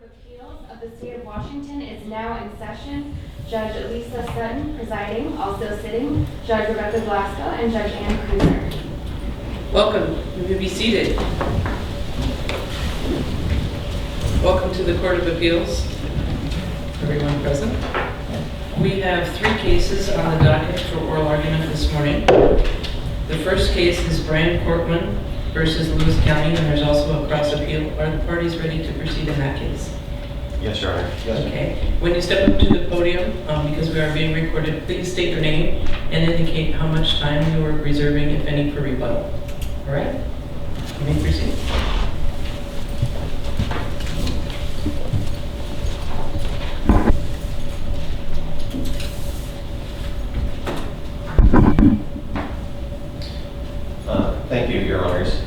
Court of Appeals of the State of Washington is now in session. Judge Lisa Sutton presiding, also sitting, Judge Rebecca Glasgow, and Judge Ann Cruser. Welcome. You may be seated. Welcome to the Court of Appeals. Everyone present. We have 3 cases on the docket for oral argument this morning. The first case is Brian Cortland versus Lewis County, and there's also a cross appeal. Are the parties ready to proceed in that case? Yes, Your Honor. Yes. Okay. When you step up to the podium, because we are being recorded, please state your name and indicate how much time you are reserving, if any, for rebuttal. All right? You may proceed. Thank you, Your Honors.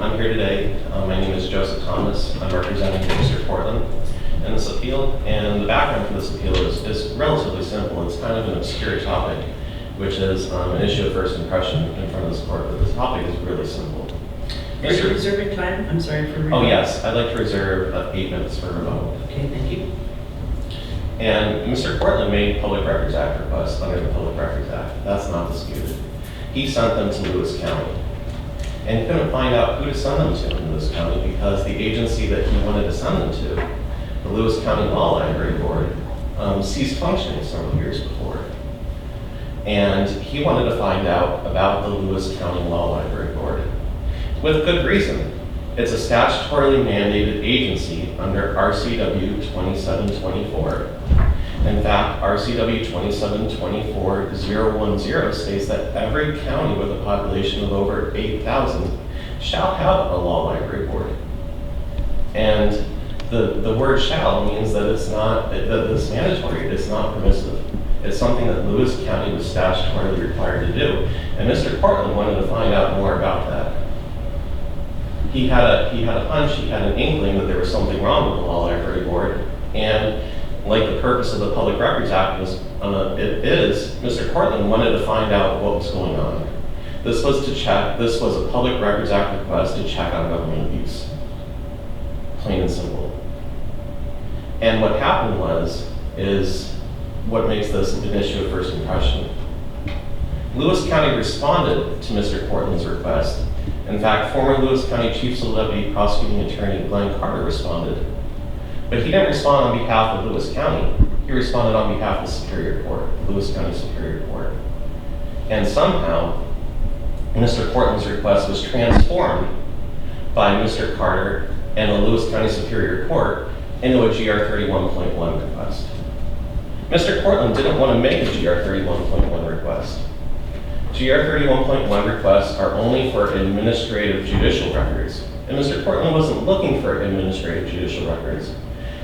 I'm here today. My name is Joseph Thomas. I'm representing Mr. Cortland in this appeal. And the background for this appeal is relatively simple. It's kind of an obscure topic, which is an issue of first impression in front of this court. But the topic is really simple. Are you reserving time? I'm sorry for Oh, yes. I'd like to reserve 8 minutes for rebuttal. Okay, thank you. And Mr. Cortland made Public Records Act requests under the Public Records Act. That's not disputed. He sent them to Lewis County. And he couldn't find out who to send them to in Lewis County because the agency that he wanted to send them to, the Lewis County Law Library Board, ceased functioning several years before. And he wanted to find out about the Lewis County Law Library Board. With good reason. It's a statutorily mandated agency under RCW 2724. In fact, RCW 2724-010 states that every county with a population of over 8,000 shall have a law library board. And the word shall means that it's mandatory, it's not permissive. It's something that Lewis County was statutorily required to do. And Mr. Cortland wanted to find out more about that. He had a hunch, he had an inkling that there was something wrong with the law library board. And like the purpose of the Public Records Act Mr. Cortland wanted to find out what was going on. This was a Public Records Act request to check on government abuse. Plain and simple. And what happened is what makes this an issue of first impression. Lewis County responded to Mr. Cortland's request. In fact, former Lewis County Chief Civil Deputy Prosecuting Attorney Glenn Carter responded. But he didn't respond on behalf of Lewis County. He responded on behalf of the Superior Court, Lewis County Superior Court. And somehow, Mr. Cortland's request was transformed by Mr. Carter and the Lewis County Superior Court into a GR 31.1 request. Mr. Cortland didn't want to make a GR 31.1 request. GR 31.1 requests are only for administrative judicial records. And Mr. Cortland wasn't looking for administrative judicial records.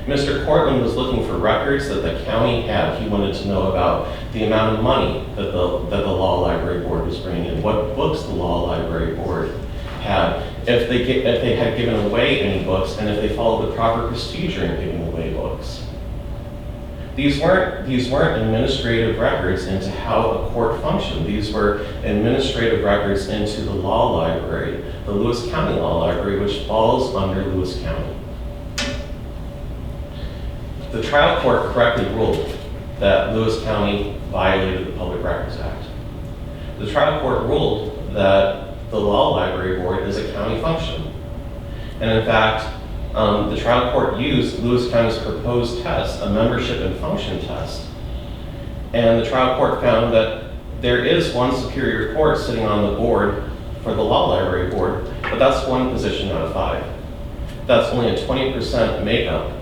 Mr. Cortland was looking for records that the county had. He wanted to know about the amount of money that the Law Library Board was bringing in, what books the Law Library Board had, if they had given away any books, and if they followed the proper procedure in giving away books. These weren't administrative records into how a court functioned. These were administrative records into the law library, the Lewis County Law Library, which falls under Lewis County. The trial court correctly ruled that Lewis County violated the Public Records Act. The trial court ruled that the Law Library Board is a county function. And in fact, the trial court used Lewis County's proposed test, a membership and function test. And the trial court found that there is one superior court sitting on the board for the Law Library Board, but that's 1 position out of 5. That's only a 20% makeup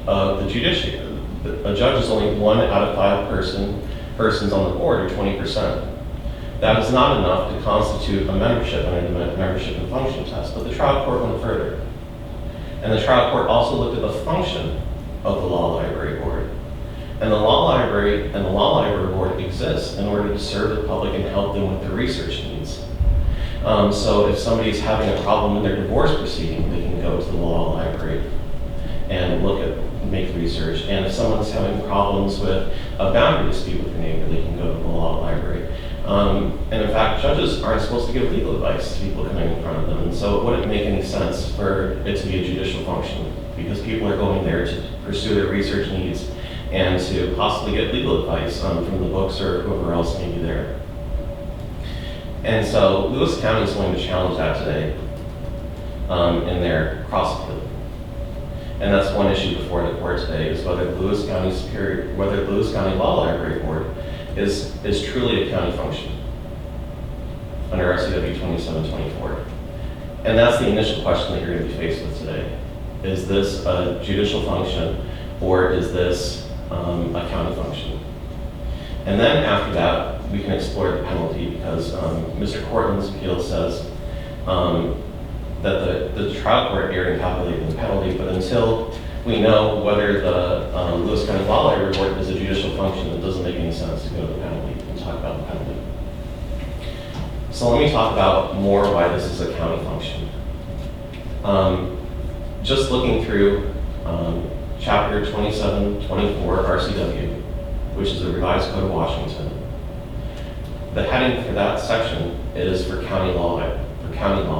of the judiciary. A judge is only 1 out of 5 persons on the board, or 20%. That is not enough to constitute a membership under the membership and function test, but the trial court went further. And the trial court also looked at the function of the Law Library Board. And the Law Library and the Law Library Board exists in order to serve the public and help them with their research needs. So if somebody's having a problem in their divorce proceeding, they can go to the Law Library and make research. And if someone's having problems with a boundary dispute with their neighbor, they can go to the Law Library. And in fact, judges aren't supposed to give legal advice to people coming in front of them. And so it wouldn't make any sense for it to be a judicial function. because people are going there to pursue their research needs and to possibly get legal advice from the books or whoever else may be there. And so Lewis County is going to challenge that today in their cross appeal. And that's one issue before the court today, is whether the Lewis County Law Library Board is truly a county function under RCW 2724. And that's the initial question that you're going to be faced with today. Is this a judicial function, or is this a county function? And then after that, we can explore the penalty, because Mr. Cortland's appeal says that the trial court erred in calculating the penalty, but until we know whether the Lewis County Law Library Board is a judicial function, it doesn't make any sense to go to the penalty and talk about the penalty. So let me talk about more why this is a county function. Just looking through Chapter 2724 RCW, which is the Revised Code of Washington, the heading for that section is for county law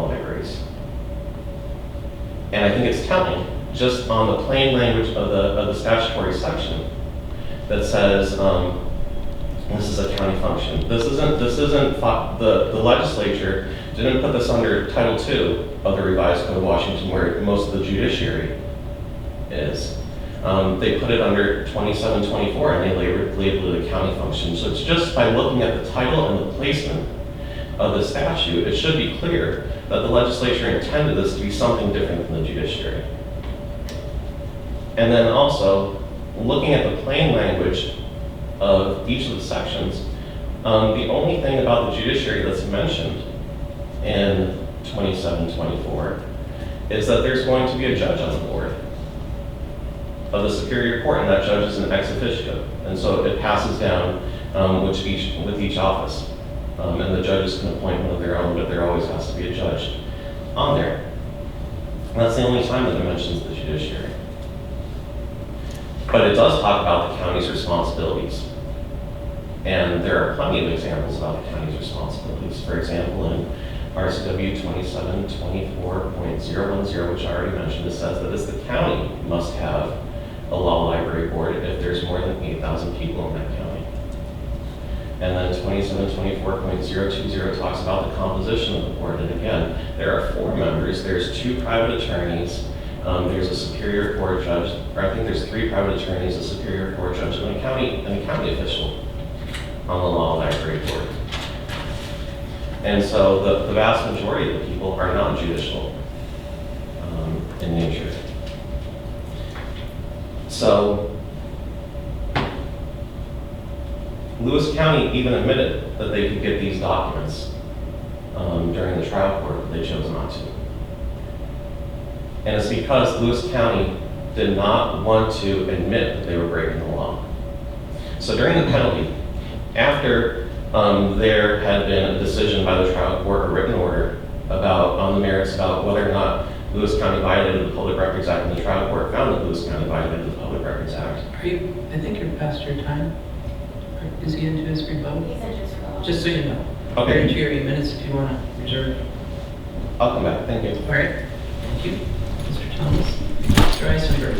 libraries. And I think it's telling, just on the plain language of the statutory section, that says this is a county function. This isn't the legislature didn't put this under Title II of the Revised Code of Washington, where most of the judiciary is. They put it under 2724, and they labeled it a county function. So it's just by looking at the title and the placement of the statute, it should be clear that the legislature intended this to be something different than the judiciary. And then also, looking at the plain language of each of the sections, the only thing about the judiciary that's mentioned in 2724 is that there's going to be a judge on the board of the Superior Court, and that judge is an ex officio. And so it passes down with each office. And the judges can appoint one of their own, but there always has to be a judge on there. And that's the only time that it mentions the judiciary. But it does talk about the county's responsibilities. And there are plenty of examples about the county's responsibilities. For example, in RCW 2724.010, which I already mentioned, it says that the county must have a law library board if there's more than 8,000 people in that county. And then 2724.020 talks about the composition of the board. And again, there are 4 members. There's 2 private attorneys. There's a Superior Court judge, or I think there's 3 private attorneys, a Superior Court judge, and a county official on the law library board. And so the vast majority of the people are non-judicial in nature. So Lewis County even admitted that they could get these documents during the trial court, but they chose not to. And it's because Lewis County did not want to admit that they were breaking the law. So during the penalty, after there had been a decision by the trial court, a written order on the merits about whether or not Lewis County violated the Public Records Act, and the trial court found that Lewis County violated the Public Records Act. I think you're past your time. Is he into his rebuttal? He said just for Just so you know. Okay. You're into your 8 minutes if you want to reserve. I'll come back. Thank you. All right. Thank you. Mr. Thomas. Mr. Eisenberg.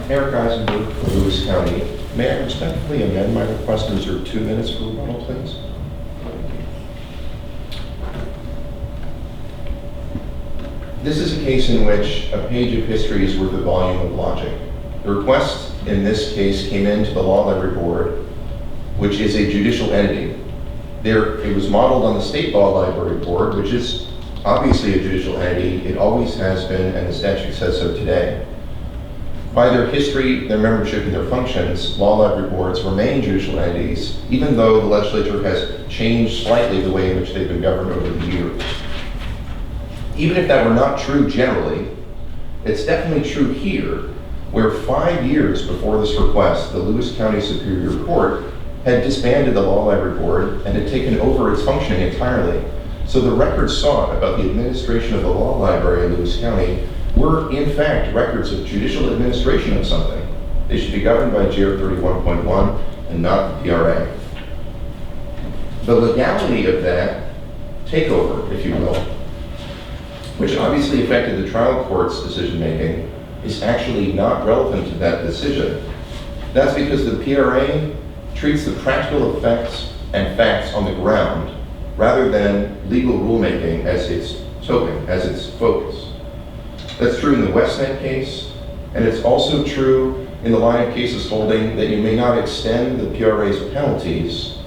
Eric Eisenberg for Lewis County. May I respectfully amend my request to reserve 2 minutes for rebuttal, please? This is a case in which a page of history is worth a volume of logic. The request in this case came into the Law Library Board, which is a judicial entity. It was modeled on the State Law Library Board, which is obviously a judicial entity. It always has been, and the statute says so today. By their history, their membership, and their functions, law library boards remain judicial entities, even though the legislature has changed slightly the way in which they've been governed over the years. Even if that were not true generally, it's definitely true here, where 5 years before this request, the Lewis County Superior Court had disbanded the Law Library Board and had taken over its functioning entirely. So the records sought about the administration of the law library in Lewis County were, in fact, records of judicial administration of something. They should be governed by GR 31.1 and not the PRA. The legality of that takeover, if you will, which obviously affected the trial court's decision-making, is actually not relevant to that decision. That's because the PRA treats the practical effects and facts on the ground rather than legal rulemaking as its token, as its focus. That's true in the Westnet case, and it's also true in the line of cases holding that you may not extend the PRA's penalties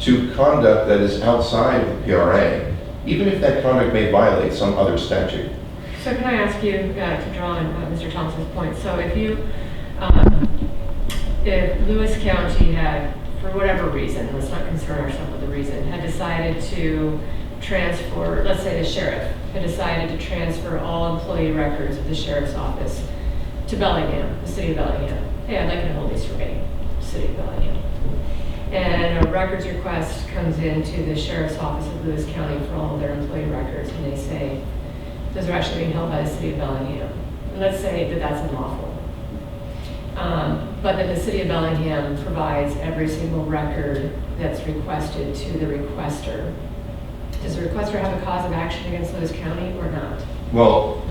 to conduct that is outside of the PRA, even if that conduct may violate some other statute. So can I ask you to draw on Mr. Thompson's point? So if Lewis County had, for whatever reason, let's not concern ourselves with the reason, had decided to transfer, let's say the sheriff had decided to transfer all employee records of the sheriff's office to Bellingham, the city of Bellingham. Hey, I'd like to hold these for me, city of Bellingham. And a records request comes into the sheriff's office of Lewis County for all of their employee records, and they say, those are actually being held by the city of Bellingham. And let's say that that's unlawful. But that the city of Bellingham provides every single record that's requested to the requester. Does the requester have a cause of action against Lewis County or not? Well,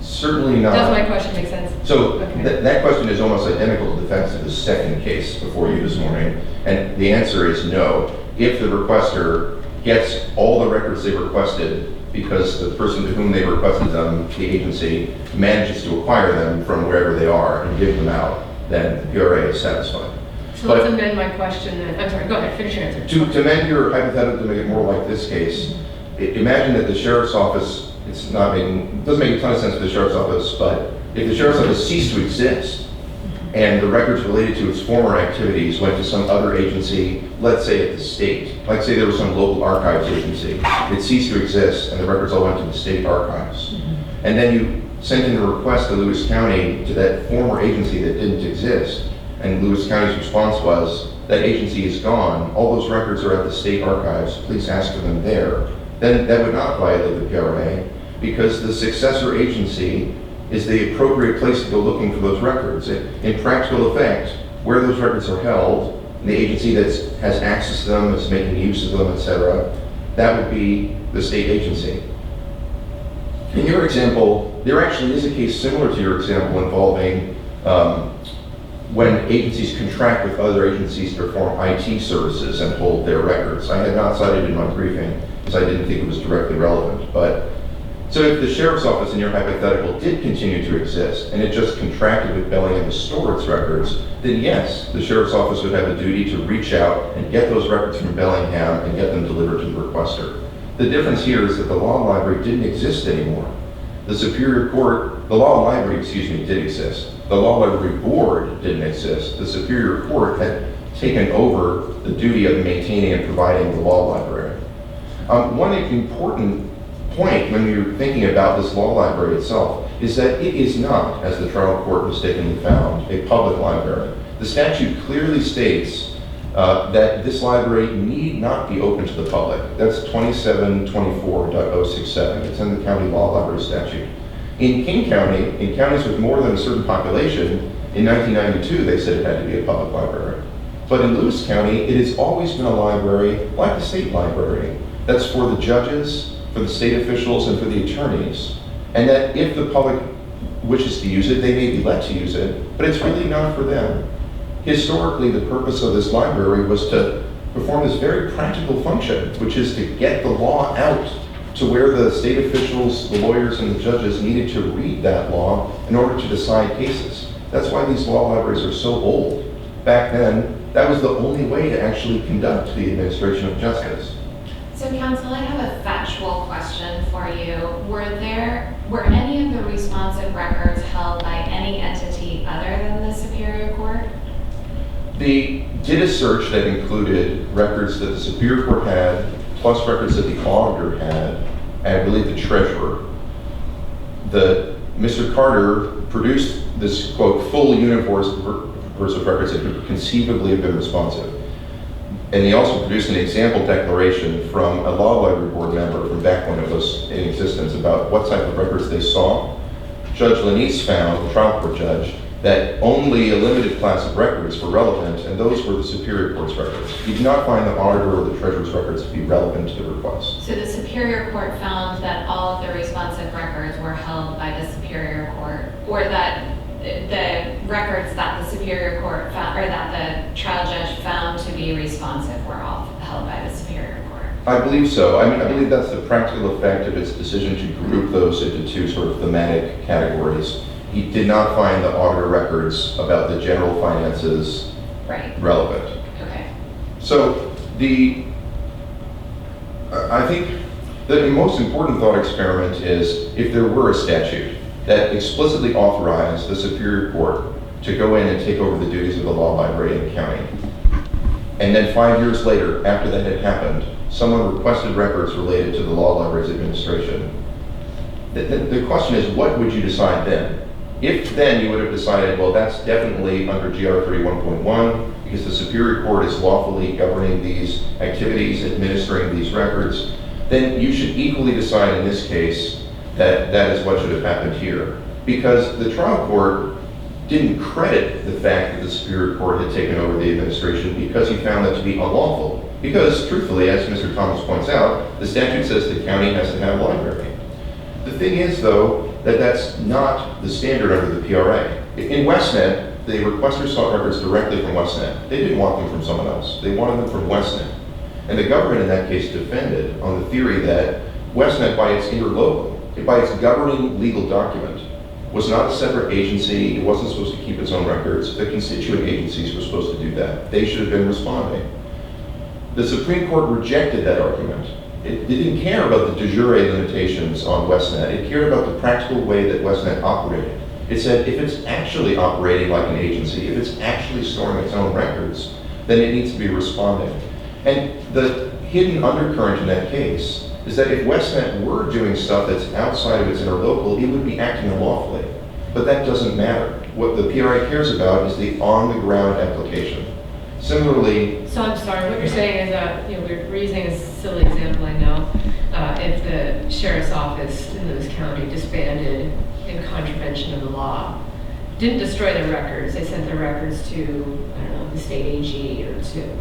certainly not. Does my question make sense? So Okay. that question is almost identical to the facts of the second case before you this morning, and the answer is no. If the requester gets all the records they requested because the person to whom they requested them, the agency, manages to acquire them from wherever they are and give them out, then the PRA is satisfied. So But- let's amend my question then. I'm sorry, go ahead, finish your answer. To amend your hypothetical to make it more like this case, imagine that the sheriff's office, it doesn't make a ton of sense for the sheriff's office, but if the sheriff's office ceased to exist and the records related to its former activities went to some other agency, let's say at the state, like say there was some local archives agency, it ceased to exist and the records all went to the state archives. And then you sent in a request to Lewis County to that former agency that didn't exist, and Lewis County's response was, that agency is gone, all those records are at the state archives, please ask for them there. Then that would not violate the PRA, because the successor agency is the appropriate place to go looking for those records. In practical effect, where those records are held, the agency that has access to them, is making use of them, etc., that would be the state agency. In your example, there actually is a case similar to your example involving when agencies contract with other agencies to perform IT services and hold their records. I had not cited in my briefing because I didn't think it was directly relevant. But so if the sheriff's office in your hypothetical did continue to exist and it just contracted with Bellingham to store its records, then yes, the sheriff's office would have a duty to reach out and get those records from Bellingham and get them delivered to the requester. The difference here is that the law library didn't exist anymore. The law library, did exist. The law library board didn't exist. The Superior Court had taken over the duty of maintaining and providing the law library. One important point when you're thinking about this law library itself is that it is not, as the trial court mistakenly found, a public library. The statute clearly states that this library need not be open to the public. That's 2724.067. It's in the county law library statute. In King County, in counties with more than a certain population, in 1992 they said it had to be a public library. But in Lewis County, it has always been a library like the state library. That's for the judges, for the state officials, and for the attorneys. And that if the public wishes to use it, they may be let to use it, but it's really not for them. Historically, the purpose of this library was to perform this very practical function, which is to get the law out to where the state officials, the lawyers, and the judges needed to read that law in order to decide cases. That's why these law libraries are so old. Back then, that was the only way to actually conduct the administration of justice. So counsel, I have a factual question for you. Were any of the responsive records held by any entity other than the Superior Court? They did a search that included records that the Superior Court had, plus records that the auditor had, and I believe the treasurer. Mr. Carter produced this, quote, full universe of records that could conceivably have been responsive. And he also produced an example declaration from a law library board member from back when it was in existence about what type of records they saw. Judge Lanise found, the trial court judge, that only a limited class of records were relevant, and those were the Superior Court's records. He did not find the auditor or the treasurer's records to be relevant to the request. So the Superior Court found that all of the responsive records were held by the Superior Court, or that the records that the Superior Court found, or that the trial judge found to be responsive were all held by the Superior Court. I believe so. I mean, I believe that's the practical effect of its decision to group those into two sort of thematic categories. He did not find the auditor records about the general finances Right. relevant. Okay. So I think the most important thought experiment is if there were a statute that explicitly authorized the Superior Court to go in and take over the duties of the law library in the county, and then 5 years later, after that had happened, someone requested records related to the law library's administration, the question is, what would you decide then? If then you would have decided, well, that's definitely under GR 31.1, because the Superior Court is lawfully governing these activities, administering these records, then you should equally decide in this case that that is what should have happened here. Because the trial court didn't credit the fact that the Superior Court had taken over the administration because he found that to be unlawful. Because, truthfully, as Mr. Thomas points out, the statute says the county has to have a library. The thing is, though, that that's not the standard under the PRA. In WestNet, the requester sought records directly from WestNet. They didn't want them from someone else. They wanted them from WestNet. And the government in that case defended on the theory that WestNet, by its interlocal, by its governing legal document, was not a separate agency. It wasn't supposed to keep its own records. The constituent agencies were supposed to do that. They should have been responding. The Supreme Court rejected that argument. It didn't care about the de jure limitations on WestNet. It cared about the practical way that WestNet operated. It said if it's actually operating like an agency, if it's actually storing its own records, then it needs to be responding. And the hidden undercurrent in that case is that if WestNet were doing stuff that's outside of its interlocal, it would be acting unlawfully. But that doesn't matter. What the PRA cares about is the on-the-ground application. Similarly, So I'm sorry, what you're saying is that, we're using a silly example, I know. If the sheriff's office in Lewis County disbanded in contravention of the law, didn't destroy their records, they sent their records to, I don't know, the state AG or to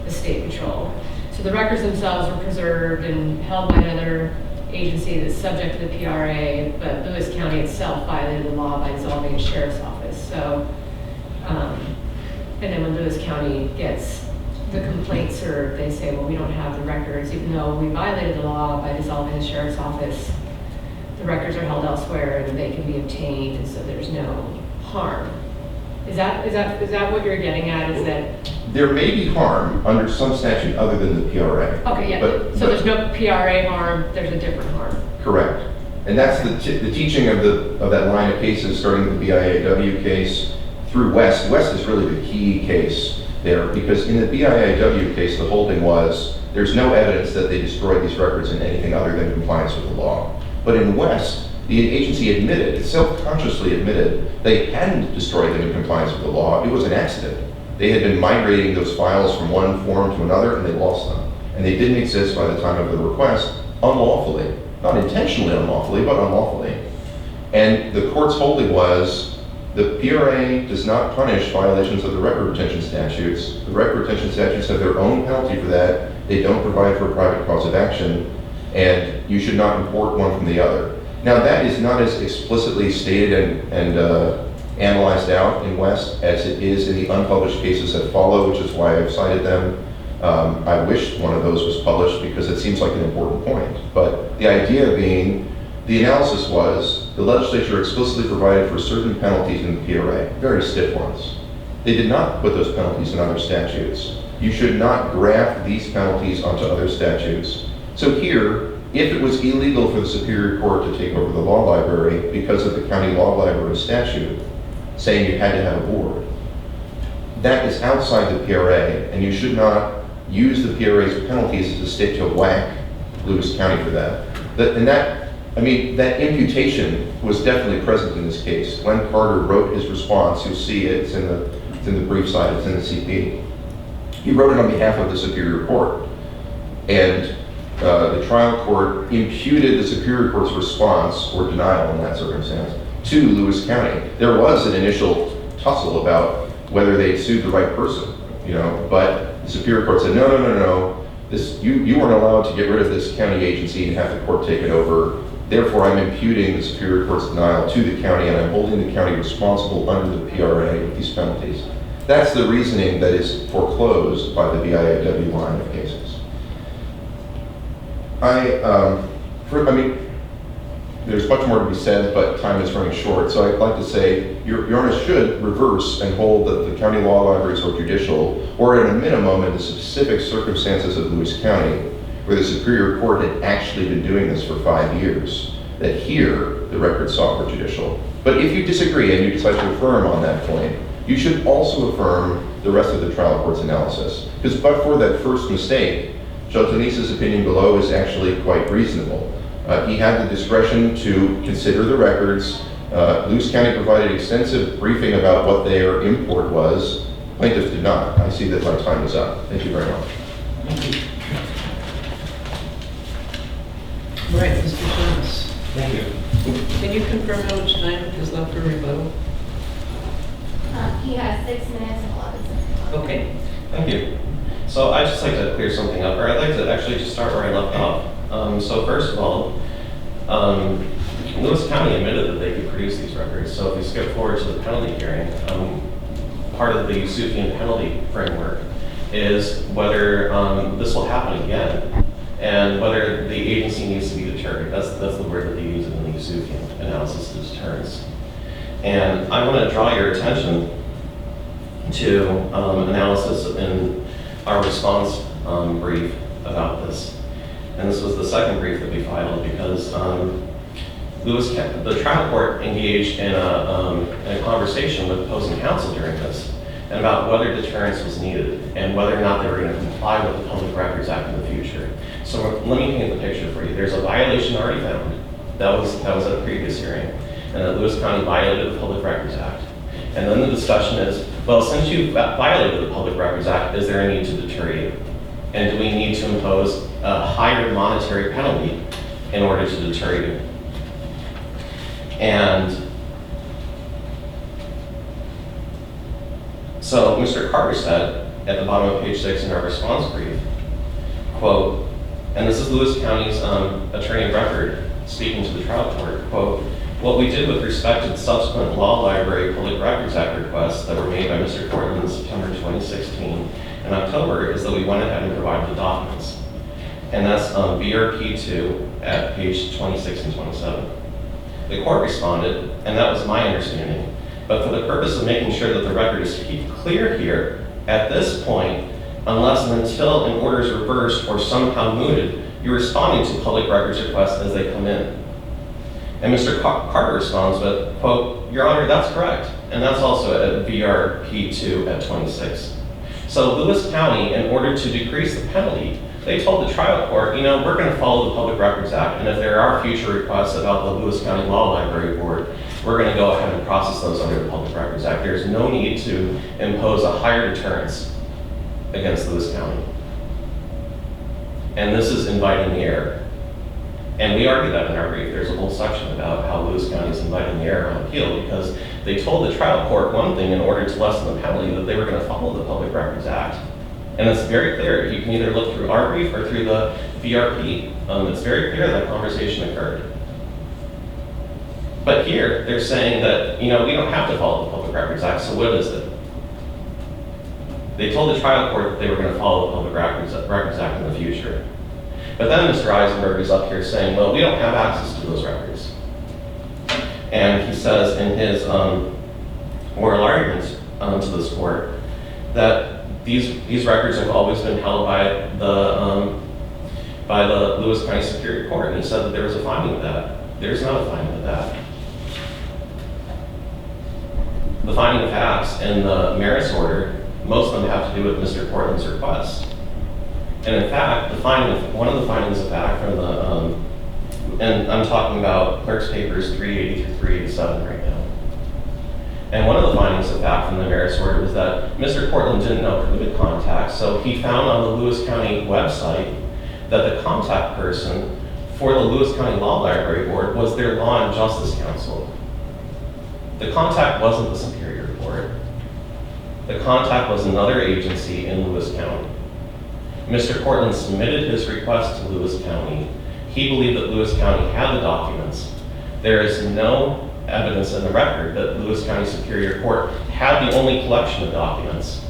the state patrol. So the records themselves were preserved and held by another agency that's subject to the PRA, but Lewis County itself violated the law by dissolving its sheriff's office. So, and then when Lewis County gets the complaint served, they say, well, we don't have the records, even though we violated the law by dissolving the sheriff's office. The records are held elsewhere and they can be obtained, and so there's no harm. Is that what you're getting at? Is that there may be harm under some statute other than the PRA. okay? Yeah. So there's no PRA harm. There's a different harm. Correct. And that's the teaching of that line of cases, starting with the BIAW case through West. West is really the key case there, because in the BIAW case, the holding was there's no evidence that they destroyed these records in anything other than compliance with the law. But in West, the agency admitted, self-consciously admitted, they hadn't destroyed them in compliance with the law. It was an accident. They had been migrating those files from one form to another, and they lost them. And they didn't exist by the time of the request unlawfully. Not intentionally unlawfully, but unlawfully. And the court's holding was the PRA does not punish violations of the record retention statutes. The record retention statutes have their own penalty for that. They don't provide for a private cause of action, and you should not import one from the other. Now, that is not as explicitly stated and analyzed out in West as it is in the unpublished cases that follow, which is why I've cited them. I wish one of those was published because it seems like an important point. But the idea being, the analysis was the legislature explicitly provided for certain penalties in the PRA, very stiff ones. They did not put those penalties in other statutes. You should not graft these penalties onto other statutes. So here, if it was illegal for the Superior Court to take over the law library because of the county law library statute saying you had to have a board, that is outside the PRA, and you should not use the PRA's penalties as a stick to whack Lewis County for that. That imputation was definitely present in this case. Glenn Carter wrote his response. You'll see it. It's in the brief side. It's in the CP. He wrote it on behalf of the Superior Court, and the trial court imputed the Superior Court's response or denial in that circumstance to Lewis County. There was an initial tussle about whether they sued the right person, but the Superior Court said, no, you weren't allowed to get rid of this county agency and have the court take it over. Therefore, I'm imputing the Superior Court's denial to the county, and I'm holding the county responsible under the PRA with these penalties. That's the reasoning that is foreclosed by the BIAW line of cases. There's much more to be said, but time is running short. So I'd like to say, Your Honor should reverse and hold that the county law libraries are judicial, or at a minimum, in the specific circumstances of Lewis County, where the Superior Court had actually been doing this for 5 years, that here the records sought were judicial. But if you disagree and you decide to affirm on that point, you should also affirm the rest of the trial court's analysis. Because but for that first mistake, Judge Denise's opinion below is actually quite reasonable. He had the discretion to consider the records. Lewis County provided extensive briefing about what their import was. Plaintiffs did not. I see that my time is up. Thank you very much. Thank you. All right, Mr. Thomas. Thank you. Can you confirm how much time is left for rebuttal? He has 6 minutes and 11 seconds. Okay. Thank you. So I'd just like to clear something up, or I'd like to actually just start where I left off. So first of all, Lewis County admitted that they could produce these records. So if we skip forward to the penalty hearing, part of the Yusufian penalty framework is whether this will happen again, and whether the agency needs to be deterred. That's the word that they use in the Yusufian analysis of deterrence. And I want to draw your attention to analysis in our response brief about this. And this was the second brief that we filed because the trial court engaged in a conversation with opposing counsel during this, and about whether deterrence was needed and whether or not they were going to comply with the Public Records Act in the future. So let me paint the picture for you. There's a violation already found. That was at a previous hearing, and that Lewis County violated the Public Records Act. And then the discussion is, well, since you violated the Public Records Act, is there a need to deter you? And do we need to impose a higher monetary penalty in order to deter you? And so Mr. Carter said at the bottom of page 6 in our response brief, quote, and this is Lewis County's attorney of record speaking to the trial court, quote, what we did with respect to the subsequent Law Library Public Records Act requests that were made by Mr. Cortland in September 2016 and October is that we went ahead and provided the documents. And that's BRP2 at page 26 and 27. The court responded, and that was my understanding, but for the purpose of making sure that the record is clear here, at this point, unless and until an order is reversed or somehow mooted, you're responding to public records requests as they come in. And Mr. Carter responds with, quote, Your Honor, that's correct. And that's also at BRP2 at 26. So Lewis County, in order to decrease the penalty, they told the trial court, we're going to follow the Public Records Act, and if there are future requests about the Lewis County Law Library Board, we're going to go ahead and process those under the Public Records Act. There's no need to impose a higher deterrence against Lewis County. And this is inviting the error. And we argue that in our brief. There's a whole section about how Lewis County is inviting the error on appeal because they told the trial court one thing in order to lessen the penalty, that they were going to follow the Public Records Act. And it's very clear. You can either look through our brief or through the VRP. It's very clear that conversation occurred. But here, they're saying that, we don't have to follow the Public Records Act, so what is it? They told the trial court that they were going to follow the Public Records Act in the future. But then Mr. Eisenberg is up here saying, well, we don't have access to those records. And he says in his oral arguments to this court that these records have always been held by the Lewis County Superior Court. And he said that there was a finding of that. There's not a finding of that. The finding of facts in the merits order, most of them have to do with Mr. Cortland's request. And in fact, one of the findings of fact from and I'm talking about clerk's papers 380 through 387 right now. And one of the findings of fact from the merits order was that Mr. Cortland didn't know who to contact, so he found on the Lewis County website that the contact person for the Lewis County Law Library Board was their Law and Justice Council. The contact wasn't the Superior Court. The contact was another agency in Lewis County. Mr. Cortland submitted his request to Lewis County. He believed that Lewis County had the documents. There is no evidence in the record that Lewis County Superior Court had the only collection of documents.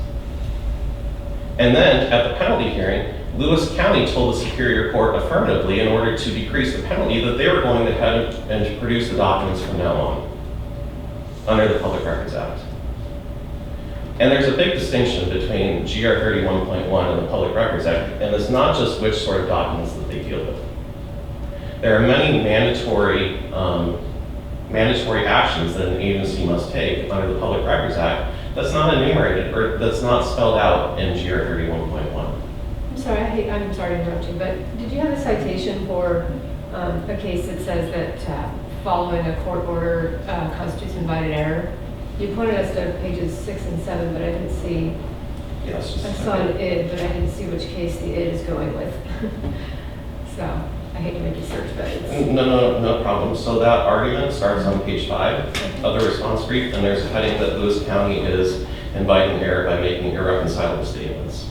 And then at the penalty hearing, Lewis County told the Superior Court affirmatively, in order to decrease the penalty, that they were going to head and to produce the documents from now on under the Public Records Act. And there's a big distinction between GR 31.1 and the Public Records Act, and it's not just which sort of documents that they deal with. There are many mandatory actions that an agency must take under the Public Records Act that's not enumerated or that's not spelled out in GR 31.1. I'm sorry to interrupt you, but did you have a citation for a case that says that following a court order constitutes invited error? You pointed us to pages 6 and 7, but I didn't see. Yes. I saw an id, but I didn't see which case the id is going with. So I hate to make you search, but it's... No problem. So that argument starts on page 5 of the response brief, and there's a heading that Lewis County is inviting error by making irreconcilable statements.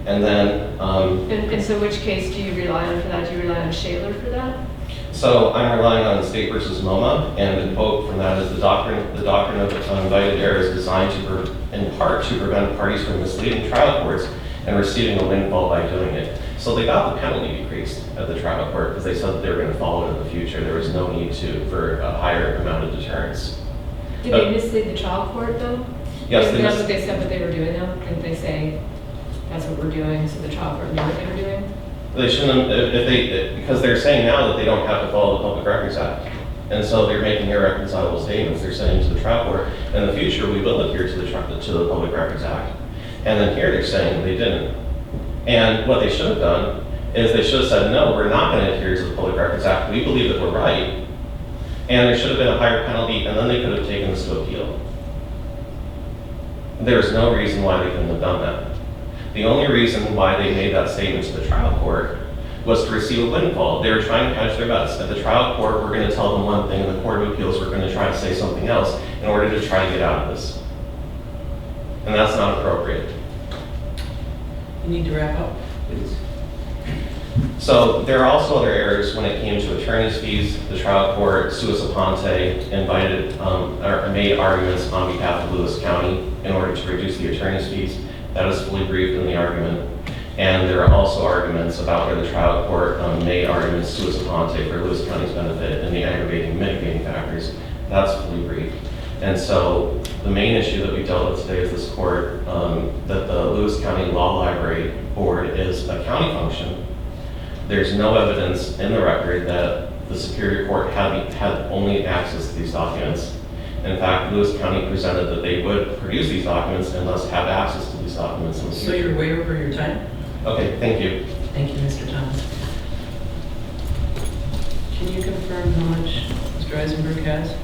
And then... And so which case do you rely on for that? Do you rely on Shaler for that? So I'm relying on State versus MoMA, and the quote from that is the doctrine of invited error is designed to, in part, to prevent parties from misleading trial courts and receiving a windfall by doing it. So they got the penalty decreased at the trial court because they said that they were going to follow it in the future. There was no need for a higher amount of deterrence. Did they mislead the trial court though? Yes, Isn't that what they said what they were doing though? Didn't they say that's what we're doing, so the trial court knew what they were doing? They shouldn't, because they're saying now that they don't have to follow the Public Records Act. And so they're making irreconcilable statements. They're saying to the trial court, in the future we will adhere to the Public Records Act. And then here they're saying they didn't. And what they should have done is they should have said, no, we're not going to adhere to the Public Records Act. We believe that we're right. And there should have been a higher penalty, and then they could have taken this to appeal. There's no reason why they couldn't have done that. The only reason why they made that statement to the trial court was to receive a windfall. They were trying to catch their bets. At the trial court, we're going to tell them one thing, and the Court of Appeals, we're going to try to say something else in order to try to get out of this. And that's not appropriate. You need to wrap up, please. So there are also other errors when it came to attorney's fees. The trial court, sua sponte, invited or made arguments on behalf of Lewis County in order to reduce the attorney's fees. That is fully briefed in the argument. And there are also arguments about where the trial court made arguments sua sponte for Lewis County's benefit and the aggravating and mitigating factors. That's fully briefed. And so the main issue that we dealt with today is this court, that the Lewis County Law Library Board is a county function. There's no evidence in the record that the Superior Court had only access to these documents. In fact, Lewis County presented that they would produce these documents and thus have access to these documents in the future. So you're way over your time? Okay, thank you. Thank you, Mr. Thomas. Can you confirm how much Mr. Eisenberg has?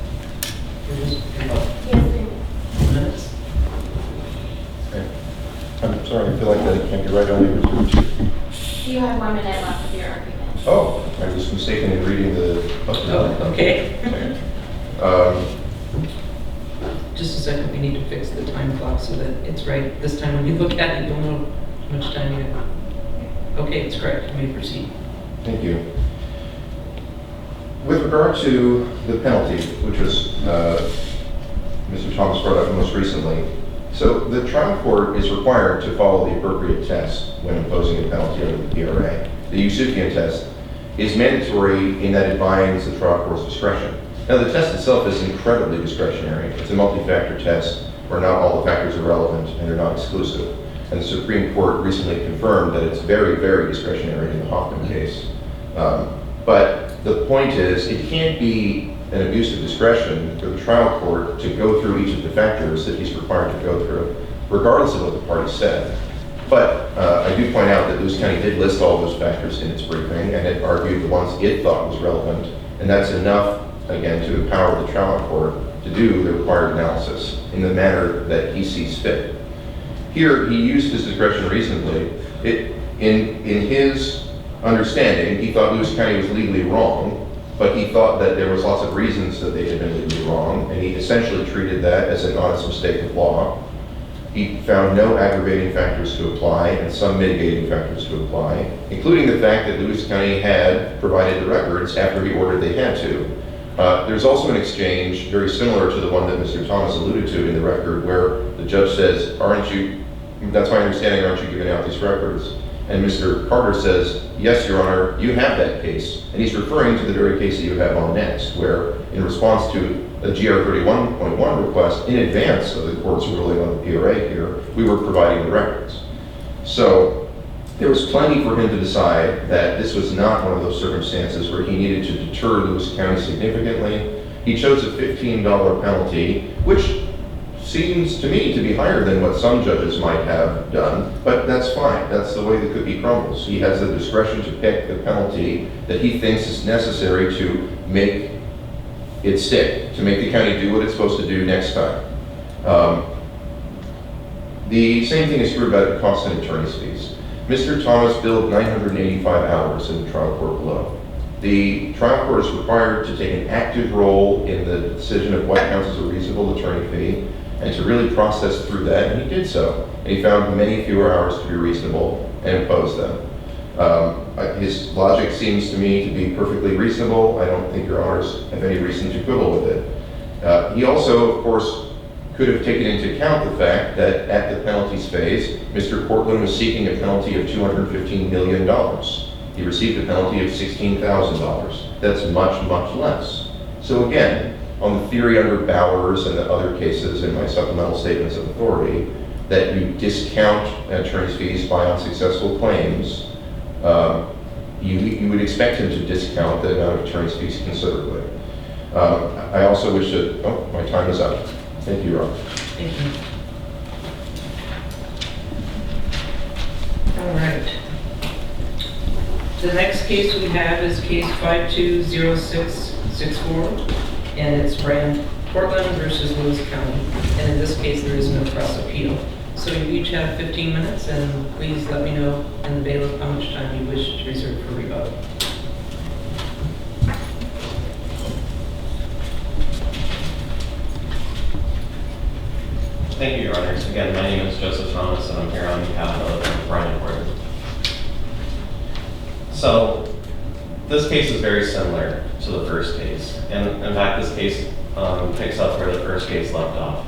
Yes, Minutes? Okay. I'm sorry, I feel like that can't be right on you. you have 1 minute left of your argument. Oh, I was mistaken in reading the... Oh, okay. Just a second, we need to fix the time clock so that it's right. This time when you look at it, you'll know how much time you have. Okay, it's correct. You may proceed. Thank you. With regard to the penalty, which was Mr. Thomas brought up most recently, so the trial court is required to follow the appropriate test when imposing a penalty under the PRA. The Usufian test is mandatory in that it binds the trial court's discretion. Now, the test itself is incredibly discretionary. It's a multi-factor test where not all the factors are relevant and they're not exclusive. And the Supreme Court recently confirmed that it's very, very discretionary in the Hoffman case. But the point is, it can't be an abuse of discretion for the trial court to go through each of the factors that he's required to go through, regardless of what the party said. But I do point out that Lewis County did list all those factors in its briefing, and it argued the ones it thought was relevant, and that's enough, again, to empower the trial court to do the required analysis in the manner that he sees fit. Here, he used his discretion reasonably. In his understanding, he thought Lewis County was legally wrong, but he thought that there was lots of reasons that they had been legally wrong, and he essentially treated that as an honest mistake of law. He found no aggravating factors to apply and some mitigating factors to apply, including the fact that Lewis County had provided the records after he ordered they had to. There's also an exchange very similar to the one that Mr. Thomas alluded to in the record where the judge says, that's my understanding, aren't you giving out these records? And Mr. Carter says, yes, Your Honor, you have that case. And he's referring to the very case that you have on next, where in response to a GR 31.1 request in advance of the court's ruling on the PRA here, we were providing the records. So there was plenty for him to decide that this was not one of those circumstances where he needed to deter Lewis County significantly. He chose a $15 penalty, which seems to me to be higher than what some judges might have done, but that's fine. That's the way the cookie crumbles. He has the discretion to pick the penalty that he thinks is necessary to make it stick, to make the county do what it's supposed to do next time. The same thing is true about costs and attorney's fees. Mr. Thomas billed 985 hours in the trial court below. The trial court is required to take an active role in the decision of what counts as a reasonable attorney fee and to really process through that, and he did so. And he found many fewer hours to be reasonable and imposed them. His logic seems to me to be perfectly reasonable. I don't think Your Honors have any reason to quibble with it. He also, of course, could have taken into account the fact that at the penalties phase, Mr. Cortland was seeking a penalty of $215 million. He received a penalty of $16,000. That's much, much less. So again, on the theory under Bowers and the other cases in my supplemental statements of authority, that you discount attorney's fees by unsuccessful claims, you would expect him to discount the amount of attorney's fees considerably. I also wish to, my time is up. Thank you, Your Honor. Thank you. All right. The next case we have is case 520664, and it's Cortland versus Lewis County. And in this case, there is no cross appeal. So you each have 15 minutes, and please let me know in the bailiff how much time you wish to reserve for rebuttal. Thank you, Your Honors. Again, my name is Joseph Thomas, and I'm here on behalf of Brian Cortland. So, this case is very similar to the first case. And in fact, this case picks up where the first case left off.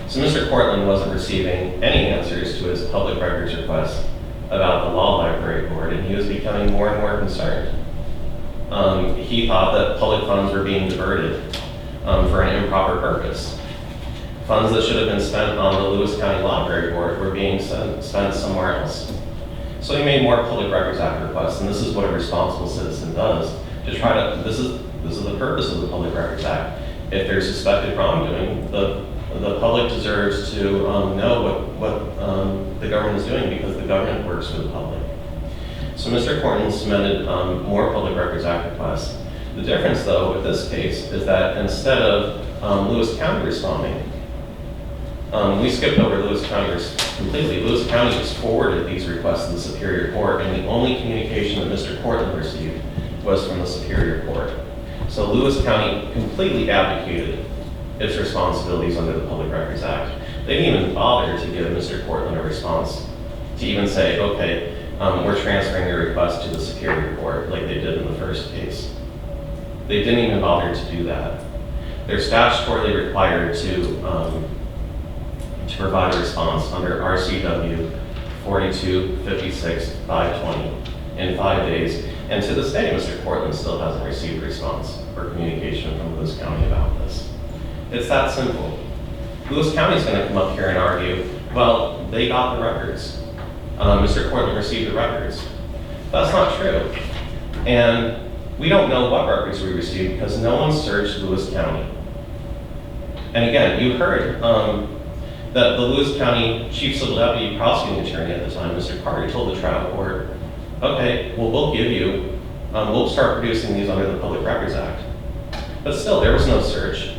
So Mr. Cortland wasn't receiving any answers to his public records request about the Law Library Board, and he was becoming more and more concerned. He thought that public funds were being diverted for an improper purpose. Funds that should have been spent on the Lewis County Library Board were being spent somewhere else. So he made more Public Records Act requests, and this is what a responsible citizen does to try to, this is the purpose of the Public Records Act. If there's suspected wrongdoing, the public deserves to know what the government is doing, because the government works for the public. So Mr. Cortland submitted more Public Records Act requests. The difference, though, with this case is that instead of Lewis County responding, we skipped over Lewis County completely. Lewis County just forwarded these requests to the Superior Court, and the only communication that Mr. Cortland received was from the Superior Court. So Lewis County completely abdicated its responsibilities under the Public Records Act. They didn't even bother to give Mr. Cortland a response, to even say, okay, we're transferring your request to the Superior Court, like they did in the first case. They didn't even bother to do that. They're statutorily required to provide a response under RCW 4256-520 in 5 days. And to this day, Mr. Cortland still hasn't received a response or communication from Lewis County about this. It's that simple. Lewis County is going to come up here and argue, well, they got the records. Mr. Cortland received the records. That's not true. And we don't know what records we received because no one searched Lewis County. And again, you heard that the Lewis County Chief Civil Deputy Prosecuting Attorney at the time, Mr. Carter, told the trial court, okay, well, we'll give you, we'll start producing these under the Public Records Act. But still, there was no search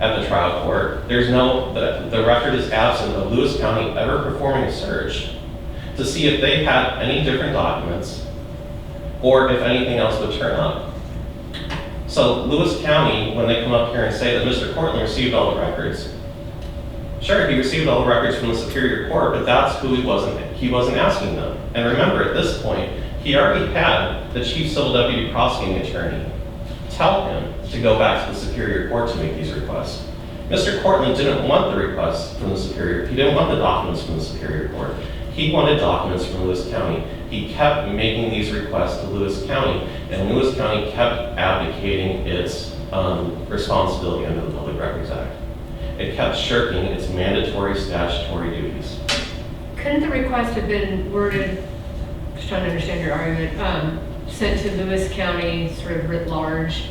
at the trial court. There's no, the record is absent of Lewis County ever performing a search to see if they had any different documents or if anything else would turn up. So Lewis County, when they come up here and say that Mr. Cortland received all the records, Sure, he received all the records from the Superior Court, but that's who he wasn't asking them. And remember, at this point, he already had the Chief Civil Deputy Prosecuting Attorney tell him to go back to the Superior Court to make these requests. Mr. Cortland didn't want the requests from the Superior, he didn't want the documents from the Superior Court. He wanted documents from Lewis County. He kept making these requests to Lewis County, and Lewis County kept abdicating its responsibility under the Public Records Act. It kept shirking its mandatory statutory duties. Couldn't the request have been worded, just trying to understand your argument, sent to Lewis County sort of writ large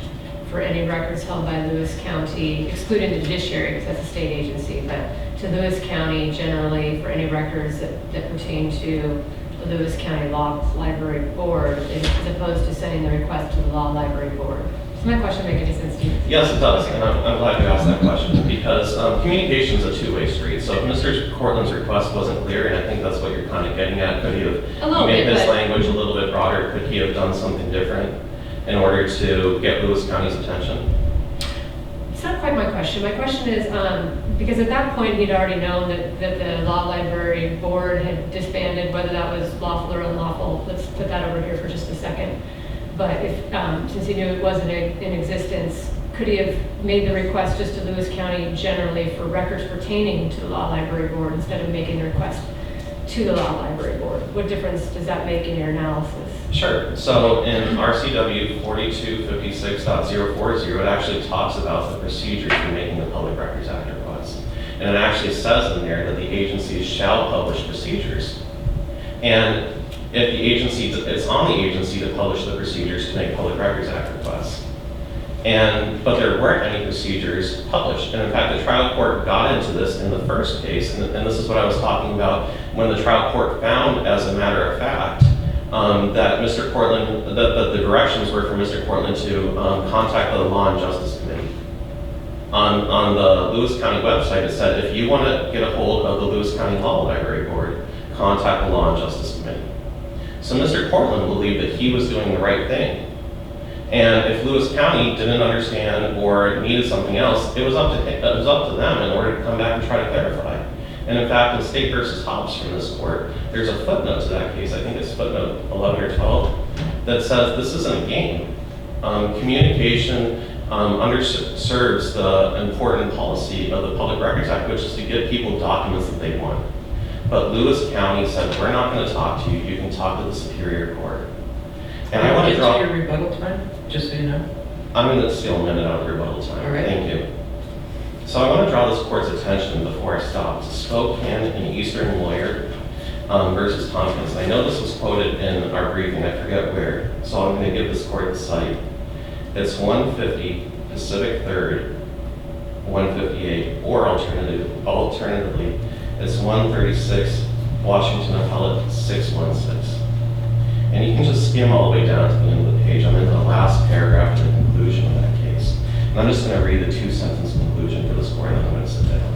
for any records held by Lewis County, excluding the judiciary because that's a state agency, but to Lewis County generally for any records that pertain to the Lewis County Law Library Board, as opposed to sending the request to the Law Library Board? Does my question make any sense to you? Yes, it does, and I'm glad you asked that question because communication is a two-way street. So if Mr. Cortland's request wasn't clear, and I think that's what you're kind of getting at, could he have made this language a little bit broader? Could he have done something different in order to get Lewis County's attention? It's not quite my question. My question is, because at that point he'd already known that the Law Library Board had disbanded, whether that was lawful or unlawful. Let's put that over here for just a second. But if, since he knew it wasn't in existence, could he have made the request just to Lewis County generally for records pertaining to the Law Library Board instead of making the request to the Law Library Board? What difference does that make in your analysis? Sure. So in RCW 4256.040, it actually talks about the procedures for making the Public Records Act request. And it actually says in there that the agencies shall publish procedures. And if the agency, it's on the agency to publish the procedures to make Public Records Act requests. But there weren't any procedures published. And in fact, the trial court got into this in the first case, and this is what I was talking about when the trial court found, as a matter of fact, that Mr. Cortland, that the directions were for Mr. Cortland to contact the Law and Justice Committee. On the Lewis County website, it said, if you want to get a hold of the Lewis County Law Library Board, contact the Law and Justice Committee. So Mr. Cortland believed that he was doing the right thing. And if Lewis County didn't understand or needed something else, it was up to them in order to come back and try to clarify. And in fact, in State versus Hobbs from this court, there's a footnote to that case, I think it's footnote 11 or 12, that says this isn't a game. Communication underserves the important policy of the Public Records Act, which is to give people documents that they want. But Lewis County said, we're not going to talk to you, you can talk to the Superior Court. And I want to draw... your rebuttal time, just so you know? I'm going to steal a minute out of rebuttal time. All right. Thank you. So I want to draw this court's attention before I stop to Spokane and Eastern Lawyer versus Tompkins. I know this was quoted in our briefing, I forget where, so I'm going to give this court the site. It's 150 Pacific 3rd, 158, or alternatively, it's 136 Washington Appellate 616. And you can just skim all the way down to the end of the page. I'm in the last paragraph of the conclusion of that case. And I'm just going to read the two-sentence conclusion for this court, and then I'm going to sit down.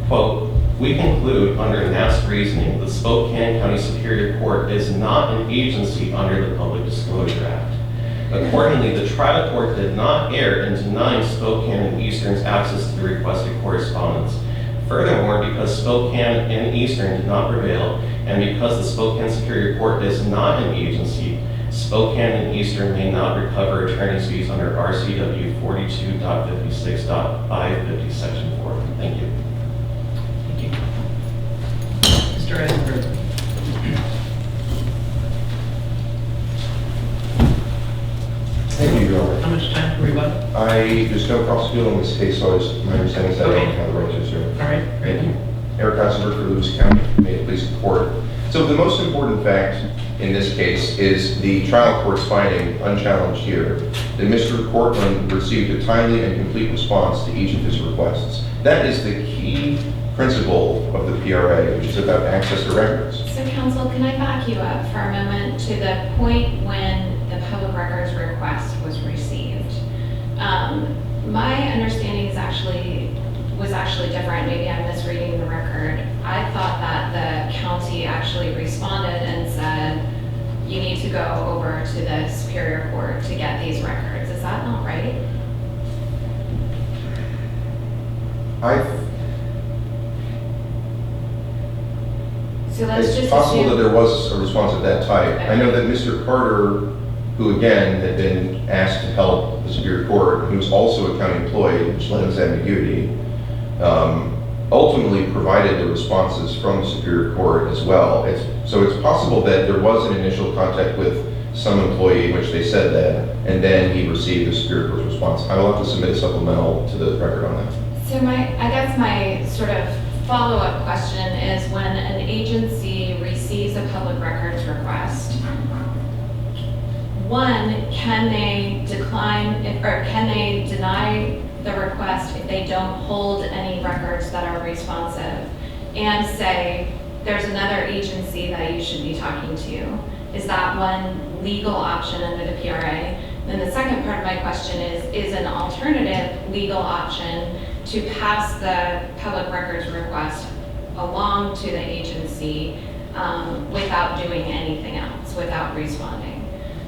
Quote, we conclude under NASP reasoning that Spokane County Superior Court is not an agency under the Public Disclosure Act. Accordingly, the trial court did not err in denying Spokane and Eastern's access to the requested correspondence. Furthermore, because Spokane and Eastern did not prevail, and because the Spokane Superior Court is not an agency, Spokane and Eastern may not recover attorney's fees under RCW 42.56.550, Section 4. Thank you. Thank you. Mr. Eisenberg. Thank you, Your Honor. How much time for rebuttal? There's no cross appeal in this case, so my understanding is that I don't have the right to serve. All right, great. Thank you. Eric Eisenberg for Lewis County. May it please the court. So the most important fact in this case is the trial court's finding, unchallenged here, that Mr. Cortland received a timely and complete response to each of his requests. That is the key principle of the PRA, which is about access to records. So counsel, can I back you up for a moment to the point when the public records request was received? My understanding was actually different. Maybe I'm misreading the record. I thought that the county actually responded and said, you need to go over to the Superior Court to get these records. Is that not right? So let's It's just possible that assume, there was a response of that type. I know that Mr. Carter, who again had been asked to help the Superior Court, who was also a county employee, which lends ambiguity, ultimately provided the responses from the Superior Court as well. So it's possible that there was an initial contact with some employee in which they said that, and then he received the Superior Court's response. I will have to submit a supplemental to the record on that. so I guess my sort of follow-up question is when an agency receives a public records request, one, can they decline, or can they deny the request if they don't hold any records that are responsive and say, there's another agency that you should be talking to? Is that one legal option under the PRA? Then the second part of my question is an alternative legal option to pass the public records request along to the agency without doing anything else, without responding?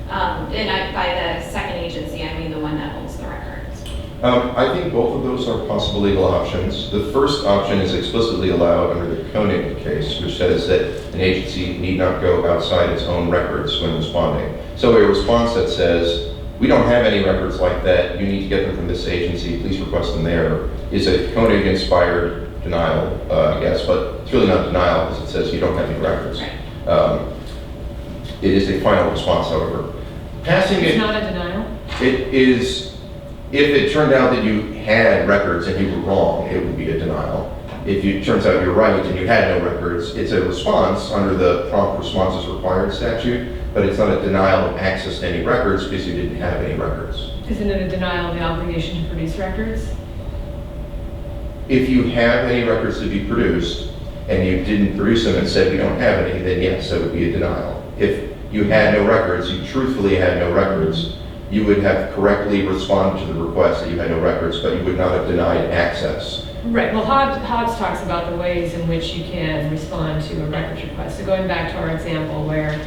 And by the second agency, I mean the one that holds the records. I think both of those are possible legal options. The first option is explicitly allowed under the Koenig case, which says that an agency need not go outside its own records when responding. So a response that says, we don't have any records like that, you need to get them from this agency, please request them there, is a Koenig-inspired denial, I guess, but it's really not denial because it says you don't have any records. Right. It is a final response, however. Passing It's it, not a denial? it is, if it turned out that you had records and you were wrong, it would be a denial. If it turns out you're right and you had no records, it's a response under the prompt responses required statute, but it's not a denial of access to any records because you didn't have any records. Isn't it a denial of the obligation to produce records? If you have any records to be produced and you didn't produce them and said we don't have any, then yes, that would be a denial. If you had no records, you truthfully had no records, you would have correctly responded to the request that you had no records, but you would not have denied access. Right, well, Hobbs talks about the ways in which you can respond to a records request. So going back to our example where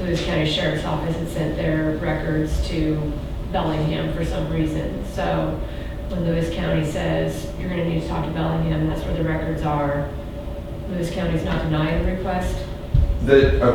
Lewis County Sheriff's Office had sent their records to Bellingham for some reason. So when Lewis County says, you're gonna need to talk to Bellingham, that's where the records are, Lewis County's not denying the request?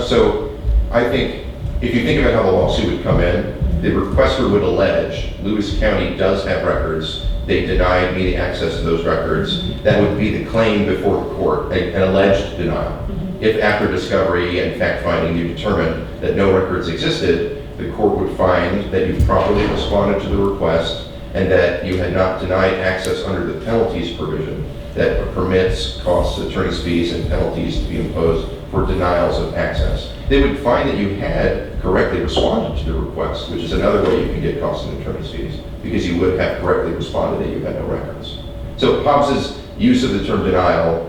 So I think if you think about how the lawsuit would come in, the requester would allege Lewis County does have records. They denied me the access to those records. That would be the claim before the court, an alleged denial. If after discovery and fact-finding you determined that no records existed, the court would find that you properly responded to the request and that you had not denied access under the penalties provision that permits costs, attorney's fees, and penalties to be imposed for denials of access. They would find that you had correctly responded to the request, which is another way you can get costs and attorney's fees, because you would have correctly responded that you had no records. So Hobbs's use of the term denial,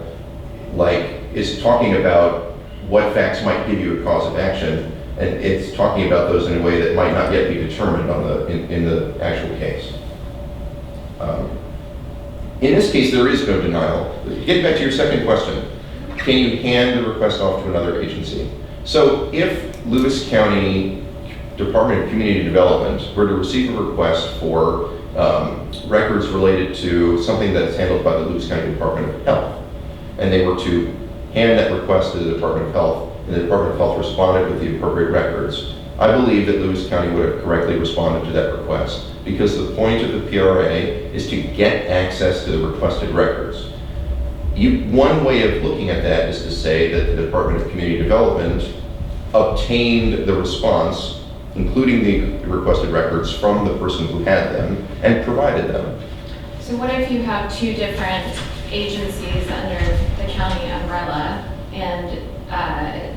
is talking about what facts might give you a cause of action, and it's talking about those in a way that might not yet be determined in the actual case. In this case, there is no denial. Getting back to your second question, can you hand the request off to another agency? So if Lewis County Department of Community Development were to receive a request for records related to something that's handled by the Lewis County Department of Health, and they were to hand that request to the Department of Health, and the Department of Health responded with the appropriate records, I believe that Lewis County would have correctly responded to that request, because the point of the PRA is to get access to the requested records. One way of looking at that is to say that the Department of Community Development obtained the response, including the requested records, from the person who had them and provided them. So what if you have two different agencies under the county umbrella, and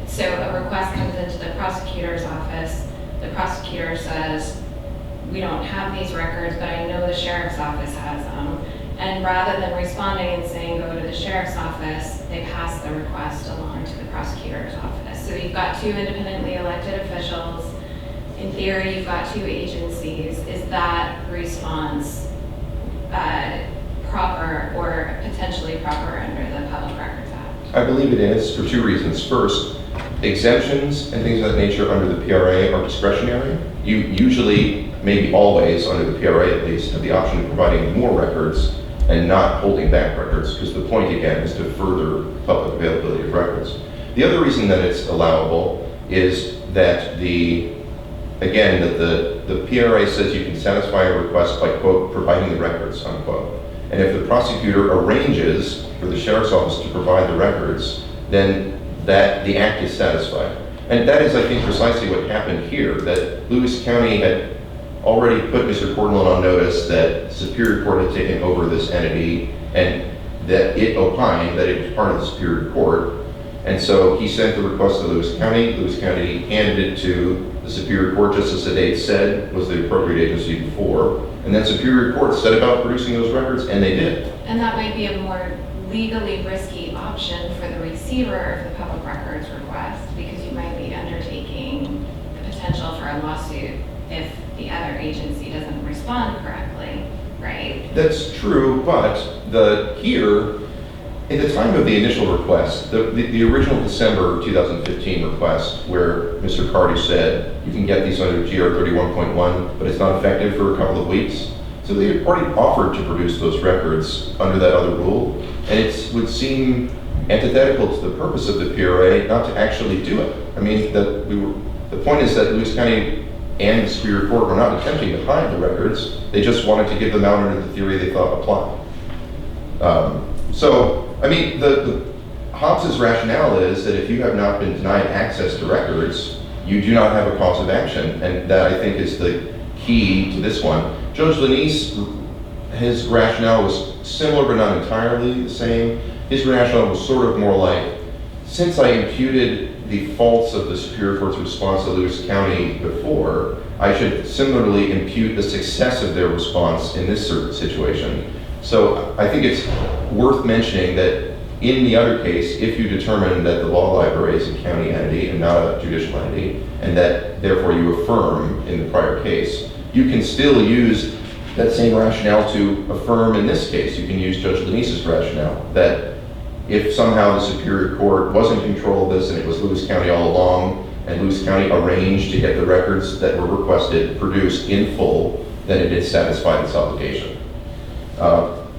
so a request comes into the prosecutor's office, the prosecutor says, we don't have these records, but I know the sheriff's office has them. And rather than responding and saying, go to the sheriff's office, they pass the request along to the prosecutor's office. So you've got two independently elected officials. In theory, you've got two agencies. Is that response proper or potentially proper under the Public Records Act? I believe it is for two reasons. First, exemptions and things of that nature under the PRA are discretionary. You usually, maybe always, under the PRA at least, have the option of providing more records and not holding back records, because the point, again, is to further public availability of records. The other reason that it's allowable is that the PRA says you can satisfy a request by, quote, providing the records, unquote. And if the prosecutor arranges for the sheriff's office to provide the records, then the act is satisfied. And that is, I think, precisely what happened here, that Lewis County had already put Mr. Cortland on notice that Superior Court had taken over this entity and that it opined that it was part of the Superior Court. And so he sent the request to Lewis County. Lewis County handed it to the Superior Court, just as the date said was the appropriate agency before. And then Superior Court set about producing those records, and they did. And that might be a more legally risky option for the receiver of the public records request, because you might be undertaking the potential for a lawsuit if the other agency doesn't respond correctly, right? That's true, but here, at the time of the initial request, the original December 2015 request, where Mr. Carty said you can get these under GR 31.1, but it's not effective for a couple of weeks. So they had already offered to produce those records under that other rule, and it would seem antithetical to the purpose of the PRA not to actually do it. I mean, the point is that Lewis County and the Superior Court were not attempting to hide the records. They just wanted to give them out under the theory they thought applied. I mean, Hobbes's rationale is that if you have not been denied access to records, you do not have a cause of action, and that, I think, is the key to this one. Judge Lanise, his rationale was similar but not entirely the same. His rationale was sort of more like, since I imputed the faults of the Superior Court's response to Lewis County before, I should similarly impute the success of their response in this situation. So I think it's worth mentioning that in the other case, if you determine that the law library is a county entity and not a judicial entity, and that therefore you affirm in the prior case, you can still use that same rationale to affirm in this case. You can use Judge Lanise's rationale that if somehow the Superior Court was in control of this and it was Lewis County all along, and Lewis County arranged to get the records that were requested produced in full, then it did satisfy this obligation.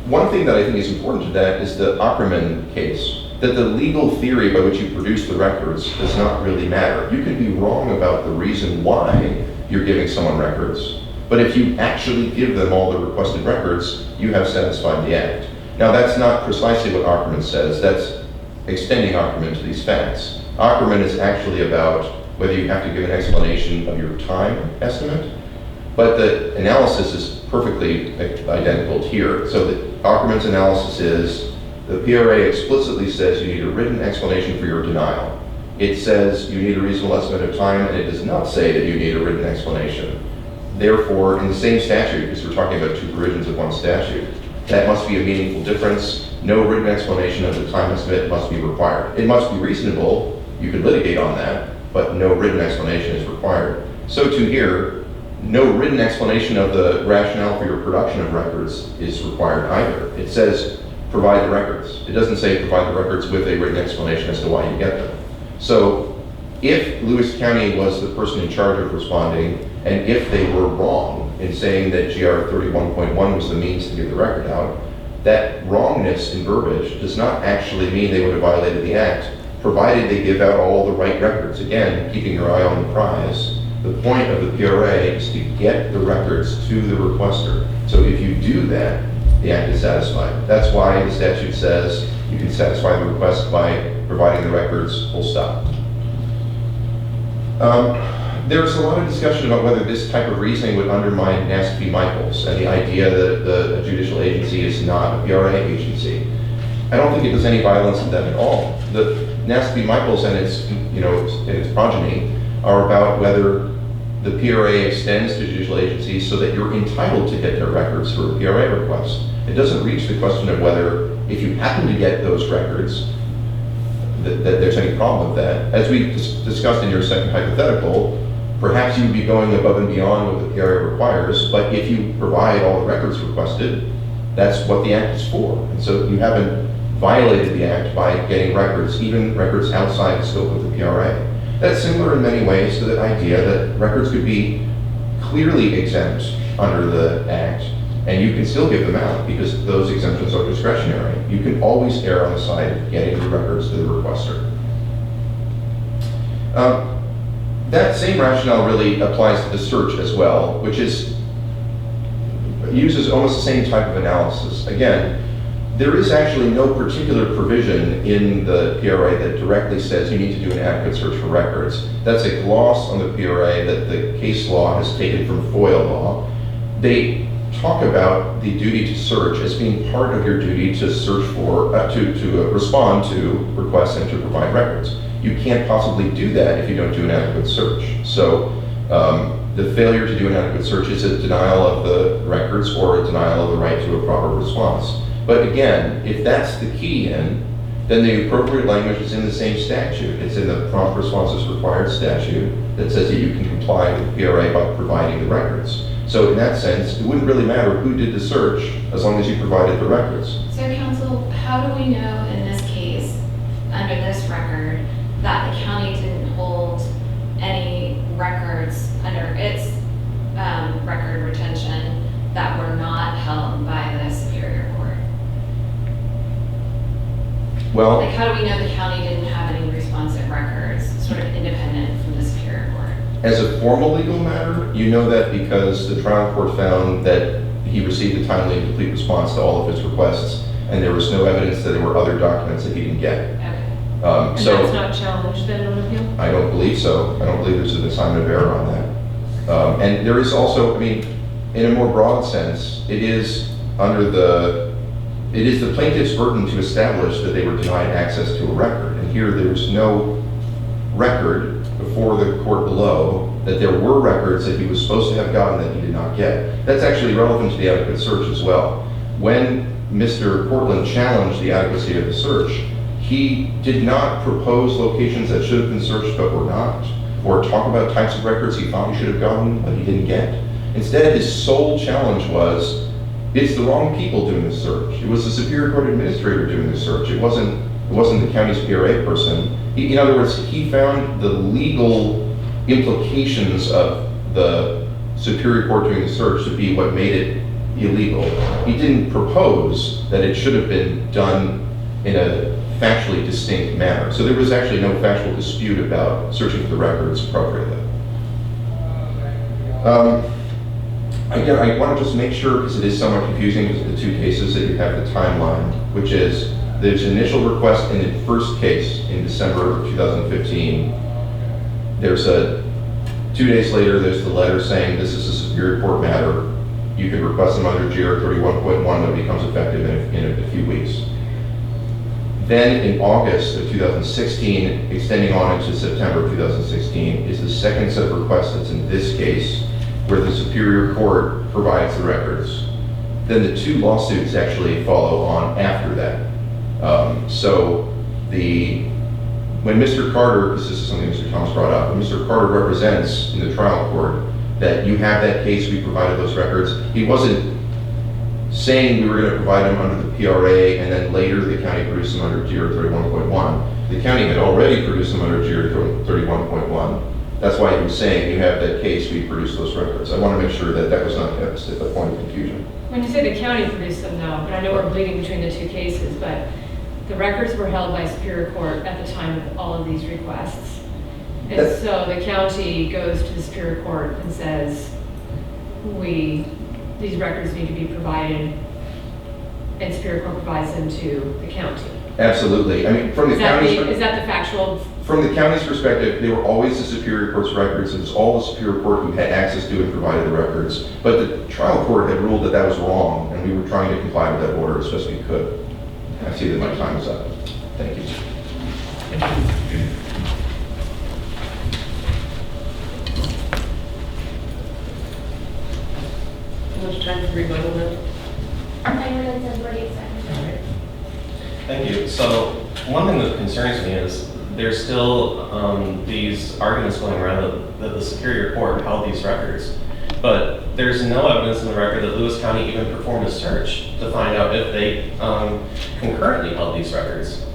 One thing that I think is important to that is the Ackerman case, that the legal theory by which you produce the records does not really matter. You can be wrong about the reason why you're giving someone records, but if you actually give them all the requested records, you have satisfied the act. Now, that's not precisely what Ackerman says. That's extending Ackerman to these facts. Ackerman is actually about whether you have to give an explanation of your time estimate, but the analysis is perfectly identical here. So Ackerman's analysis is the PRA explicitly says you need a written explanation for your denial. It says you need a reasonable estimate of time, and it does not say that you need a written explanation. Therefore, in the same statute, because we're talking about two provisions of one statute, that must be a meaningful difference. No written explanation of the time estimate must be required. It must be reasonable. You could litigate on that, but no written explanation is required. So too here, no written explanation of the rationale for your production of records is required either. It says provide the records. It doesn't say provide the records with a written explanation as to why you get them. So if Lewis County was the person in charge of responding, and if they were wrong in saying that GR 31.1 was the means to get the record out, that wrongness in verbiage does not actually mean they would have violated the act, provided they give out all the right records. Again, keeping your eye on the prize. The point of the PRA is to get the records to the requester. So if you do that, the act is satisfied. That's why the statute says you can satisfy the request by providing the records, full stop. There's a lot of discussion about whether this type of reasoning would undermine Nask v. Michaels and the idea that the judicial agency is not a PRA agency. I don't think it does any violence to them at all. The Nask v. Michaels and its progeny are about whether the PRA extends to judicial agencies so that you're entitled to get their records for a PRA request. It doesn't reach the question of whether, if you happen to get those records, that there's any problem with that. As we discussed in your second hypothetical, perhaps you would be going above and beyond what the PRA requires, but if you provide all the records requested, that's what the act is for. And so you haven't violated the act by getting records, even records outside the scope of the PRA. That's similar in many ways to the idea that records could be clearly exempt under the act, and you can still give them out because those exemptions are discretionary. You can always err on the side of getting the records to the requester. That same rationale really applies to the search as well, which uses almost the same type of analysis. Again, there is actually no particular provision in the PRA that directly says you need to do an adequate search for records. That's a gloss on the PRA that the case law has taken from FOIA law. They talk about the duty to search as being part of your duty to search for, to respond to requests and to provide records. You can't possibly do that if you don't do an adequate search. So the failure to do an adequate search is a denial of the records or a denial of the right to a proper response. But again, if that's the key then the appropriate language is in the same statute. It's in the prompt responses required statute that says that you can comply with the PRA by providing the records. So in that sense, it wouldn't really matter who did the search as long as you provided the records. So counsel, how do we know in this case, under this record, that the county didn't hold any records under its record retention that were not held by the Superior Court? Well, Like, how do we know the county didn't have any responsive records, sort of independent from the Superior Court? as a formal legal matter, you know that because the trial court found that he received a timely and complete response to all of his requests, and there was no evidence that there were other documents that he didn't get. Okay. And So that's not challenged then on appeal? I don't believe so. I don't believe there's an assignment of error on that. And there is also, I mean, in a more broad sense, it is the plaintiff's burden to establish that they were denied access to a record. And here there's no record before the court below that there were records that he was supposed to have gotten that he did not get. That's actually relevant to the adequate search as well. When Mr. Cortland challenged the adequacy of the search, he did not propose locations that should have been searched but were not, or talk about types of records he thought he should have gotten but he didn't get. Instead, his sole challenge was, it's the wrong people doing the search. It was the Superior Court administrator doing the search. It wasn't the county's PRA person. In other words, he found the legal implications of the Superior Court doing the search to be what made it illegal. He didn't propose that it should have been done in a factually distinct manner. So there was actually no factual dispute about searching for the records appropriately. Again, I want to just make sure, because it is somewhat confusing because of the two cases, that you have the timeline, which is there's an initial request in the first case in December of 2015. There's 2 days later, there's the letter saying this is a Superior Court matter. You can request them under GR 31.1 that becomes effective in a few weeks. Then in August of 2016, extending on into September of 2016, is the second set of requests that's in this case, where the Superior Court provides the records. Then the two lawsuits actually follow on after that. When Mr. Carter, this is something Mr. Thomas brought up, when Mr. Carter represents in the trial court that you have that case, we provided those records, he wasn't saying we were going to provide them under the PRA and then later the county produced them under GR 31.1. The county had already produced them under GR 31.1. That's why he was saying, you have that case, we produced those records. I want to make sure that that was not a point of confusion. When you say the county produced them now, but I know we're bleeding between the two cases, but the records were held by Superior Court at the time of all of these requests. And so the county goes to the Superior Court and says, these records need to be provided, and Superior Court provides them to the county. Absolutely. I mean, from the county's Is that the factual? From the county's perspective, they were always the Superior Court's records. It was all the Superior Court who had access to and provided the records. But the trial court had ruled that that was wrong, and we were trying to comply with that order as best we could. I see that my time is up. Thank you. How much time for rebuttal then? 9 minutes and 48 seconds. All right. Thank you. So one thing that concerns me is there's still these arguments going around that the Superior Court held these records, but there's no evidence in the record that Lewis County even performed a search to find out if they concurrently held these records.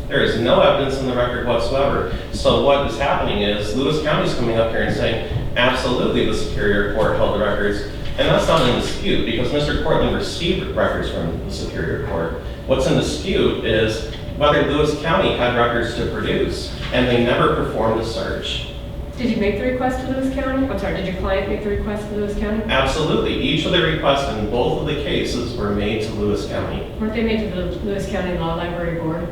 There is no evidence in the record whatsoever. So what is happening is Lewis County is coming up here and saying, absolutely the Superior Court held the records, and that's not in dispute because Mr. Cortland received records from the Superior Court. What's in dispute is whether Lewis County had records to produce, and they never performed a search. Did you make the request to Lewis County? I'm sorry, did your client make the request to Lewis County? Absolutely. Each of the requests in both of the cases were made to Lewis County. Weren't they made to the Lewis County Law Library Board?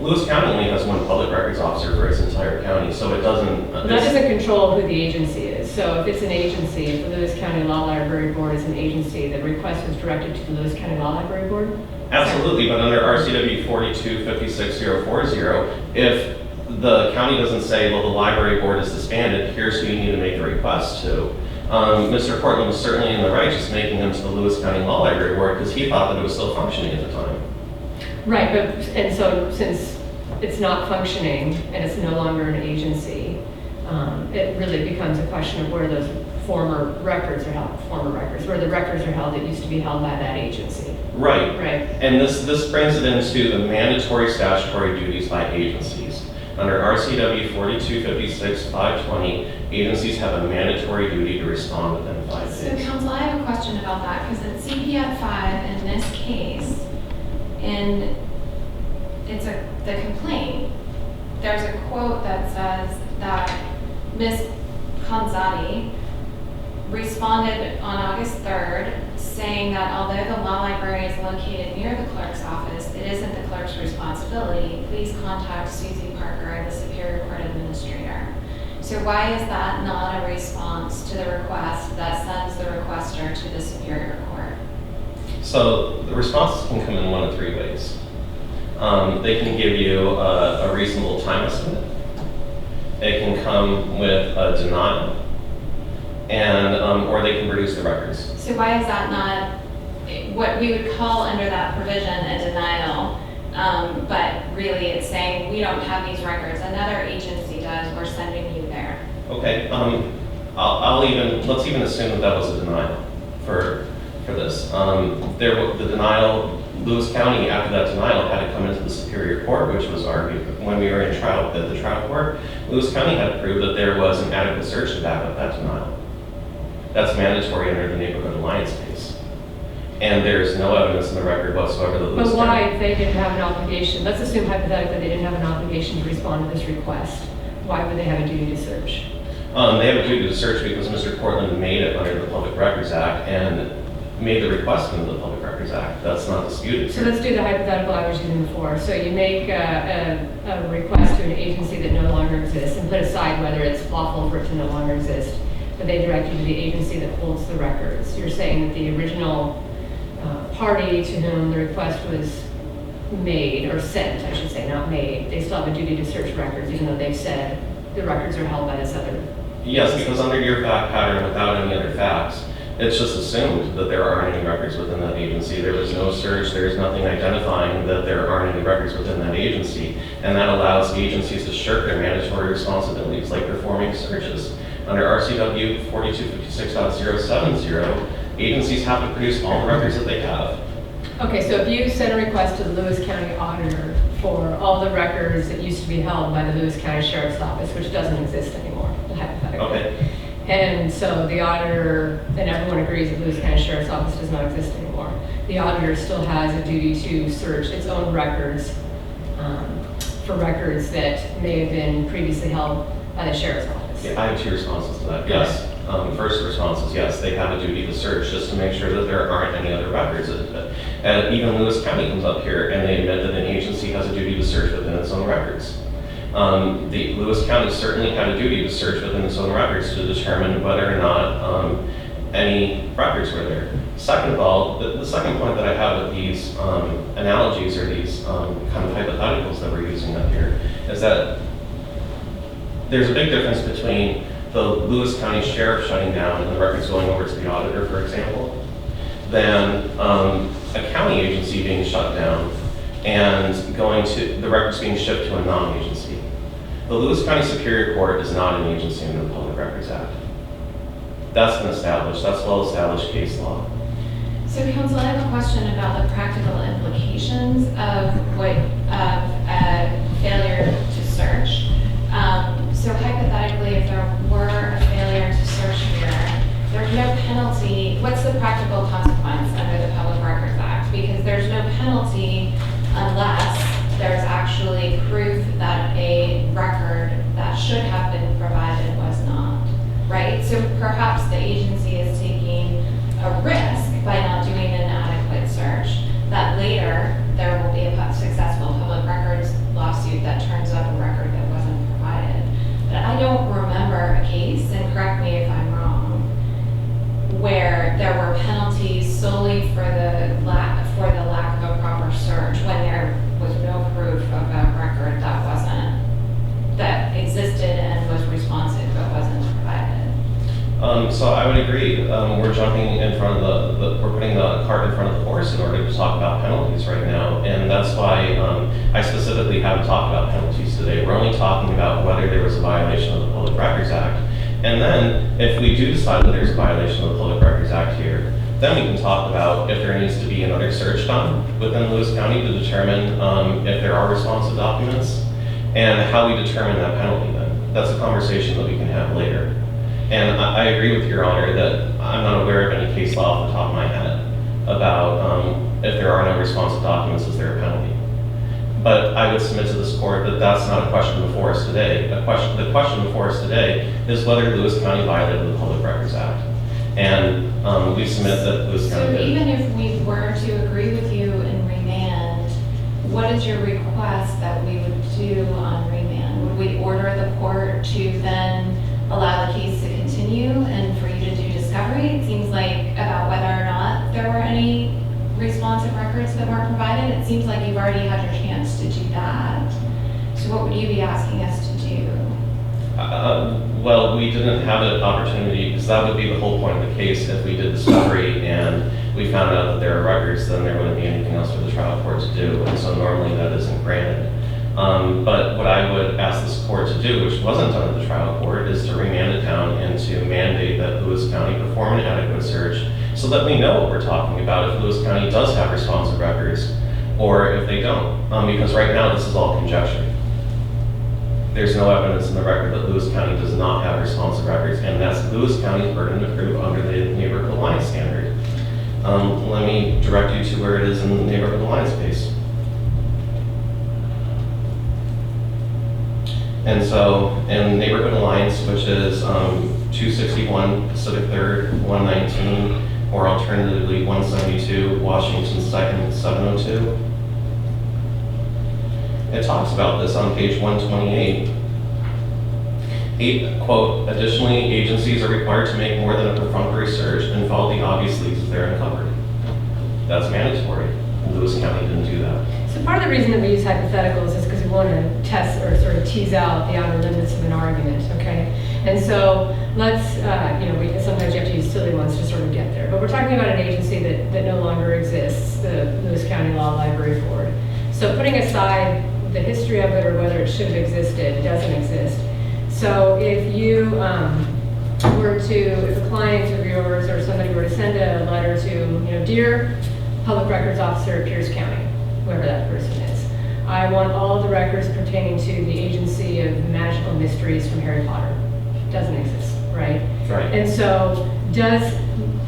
Lewis County only has one public records officer for its entire county, so it doesn't. Well, that doesn't control who the agency is. So if it's an agency, if the Lewis County Law Library Board is an agency, the request was directed to the Lewis County Law Library Board? Absolutely, but under RCW 4256040, if the county doesn't say, well, the library board is disbanded, here's who you need to make the request to. Mr. Cortland was certainly in the right just making them to the Lewis County Law Library Board because he thought that it was still functioning at the time. Right, but, and so since it's not functioning and it's no longer an agency, it really becomes a question of where those former records are held, where the records are held that used to be held by that agency. Right. Right. And this brings it into the mandatory statutory duties by agencies. Under RCW 4256520, agencies have a mandatory duty to respond within 5 So days. counsel, I have a question about that, because in CPF 5, in this case, and the complaint, there's a quote that says that Ms. Kanzati responded on August 3rd saying that although the law library is located near the clerk's office, it isn't the clerk's responsibility. Please contact Susie Parker, the Superior Court Administrator. So why is that not a response to the request that sends the requester to the Superior Court? So the responses can come in one of 3 ways. They can give you a reasonable time estimate. It can come with a denial, and or they can produce the records. So why is that not what we would call under that provision a denial, but really it's saying we don't have these records, another agency does, we're sending you there? Okay, let's even assume that was a denial for this. The denial, Lewis County, after that denial, had to come into the Superior Court, which was argued when we were in trial at the trial court. Lewis County had to prove that there was an adequate search to back up that denial. That's mandatory under the Neighborhood Alliance case. And there's no evidence in the record whatsoever that Lewis But why, County... if they didn't have an obligation, let's assume hypothetically they didn't have an obligation to respond to this request, why would they have a duty to search? They have a duty to search because Mr. Cortland made it under the Public Records Act and made the request under the Public Records Act. That's not disputed. So let's do the hypothetical I was using before. So you make a request to an agency that no longer exists and put aside whether it's lawful for it to no longer exist, but they direct you to the agency that holds the records. You're saying that the original party to whom the request was made, or sent, I should say, not made, they still have a duty to search records, even though they've said the records are held by this other. Yes, because under your fact pattern, without any other facts, it's just assumed that there aren't any records within that agency. There was no search, there's nothing identifying that there aren't any records within that agency, and that allows agencies to shirk their mandatory responsibilities, like performing searches. Under RCW 4256.070, agencies have to produce all the records that they have. Okay, so if you sent a request to the Lewis County Auditor for all the records that used to be held by the Lewis County Sheriff's Office, which doesn't exist anymore, hypothetically. Okay. And so the auditor, and everyone agrees that Lewis County Sheriff's Office does not exist anymore. The auditor still has a duty to search its own records for records that may have been previously held by the Sheriff's Office. Yeah, I have 2 responses to that. Yes. First response is yes, they have a duty to search just to make sure that there aren't any other records. And even Lewis County comes up here and they admit that an agency has a duty to search within its own records. The Lewis County certainly had a duty to search within its own records to determine whether or not any records were there. Second of all, the second point that I have with these analogies or these kind of hypotheticals that we're using up here is that there's a big difference between the Lewis County Sheriff shutting down and the records going over to the auditor, for example, than a county agency being shut down and the records being shipped to a non-agency. The Lewis County Superior Court is not an agency under the Public Records Act. That's been established. That's well-established case law. So counsel, I have a question about the practical implications of failure to search. So hypothetically, if there were a failure to search here, there's no penalty. What's the practical consequence under the Public Records Act? Because there's no penalty unless there's should have been provided was not, right? So perhaps the agency is taking a risk by not doing an adequate search, that later there will be a successful public records lawsuit that turns up a record that wasn't provided. But I don't remember a case, and correct me if I'm wrong, where there were penalties solely for the lack of a proper search when there was no proof of a record that existed and was responsive but wasn't provided. So I would agree. We're jumping in front of we're putting the cart in front of the horse in order to talk about penalties right now, and that's why I specifically haven't talked about penalties today. We're only talking about whether there was a violation of the Public Records Act, and then if we do decide that there's a violation of the Public Records Act here, then we can talk about if there needs to be another search done within Lewis County to determine if there are responsive documents, and how we determine that penalty then. That's a conversation that we can have later. And I agree with Your Honor that I'm not aware of any case law off the top of my head about if there are no responsive documents, is there a penalty? But I would submit to this court that that's not a question before us today. The question before us today is whether Lewis County violated the Public Records Act. And we submit that Lewis County So did. even if we were to agree with you in remand, what is your request that we would do on remand? Would we order the court to then allow the case to continue and for you to do discovery? It seems like about whether or not there were any responsive records that weren't provided. It seems like you've already had your chance to do that. So what would you be asking us to do? Well, we didn't have an opportunity, because that would be the whole point of the case. If we did discovery and we found out that there are records, then there wouldn't be anything else for the trial court to do. And so normally that isn't granted. But what I would ask this court to do, which wasn't done at the trial court, is to remand it down and to mandate that Lewis County perform an adequate search so that we know what we're talking about if Lewis County does have responsive records or if they don't. Because right now this is all conjecture. There's no evidence in the record that Lewis County does not have responsive records, and that's Lewis County's burden to prove under the Neighborhood Alliance standard. Let me direct you to where it is in the Neighborhood Alliance case. And so, in Neighborhood Alliance, which is 261 Pacific 3rd, 119, or alternatively 172 Washington 2nd, 702, it talks about this on page 128. Quote, additionally, agencies are required to make more than a perfunctory search and follow the obvious leads if they're uncovered. That's mandatory. Lewis County didn't do that. So part of the reason that we use hypotheticals is because we want to test or sort of tease out the outer limits of an argument, okay? And so let's, sometimes you have to use silly ones to sort of get there. But we're talking about an agency that no longer exists, the Lewis County Law Library Board. So putting aside the history of it or whether it should have existed, it doesn't exist. So if you if a client of yours or somebody were to send a letter to, dear Public Records Officer of Pierce County, whoever that person is, I want all the records pertaining to the Agency of Magical Mysteries from Harry Potter. Doesn't exist, right? Right. And so does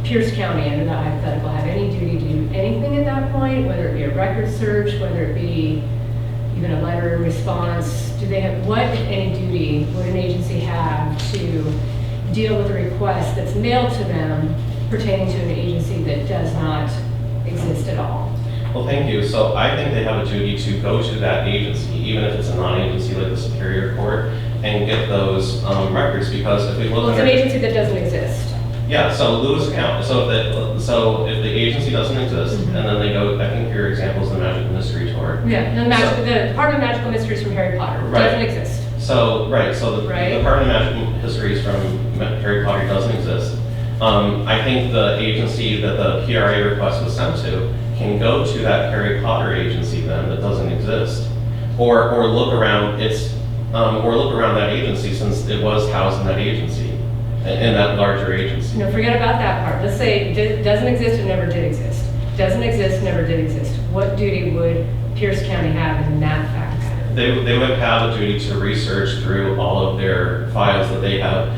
Pierce County, under that hypothetical, have any duty to do anything at that point, whether it be a record search, whether it be even a letter in response? Do they have, what, if any, duty would an agency have to deal with a request that's mailed to them pertaining to an agency that does not exist at all? Well, thank you. So I think they have a duty to go to that agency, even if it's a non-agency like the Superior Court, and get those records, because if we look Well, it's at an agency that doesn't exist. Yeah, so Lewis County, so if the agency doesn't exist, and then they go, I think your example is the Magical Mystery Tour. Yeah, the Department of Magical Mysteries from Harry Potter doesn't exist. So, the Right. Department of Magical Histories from Harry Potter doesn't exist. I think the agency that the PRA request was sent to can go to that Harry Potter agency then that doesn't exist, or look around that agency, since it was housed in that agency, in that larger agency. No, forget about that part. Let's say it doesn't exist and never did exist. Doesn't exist, never did exist. What duty would Pierce County have in that fact pattern? They would have a duty to research through all of their files that they have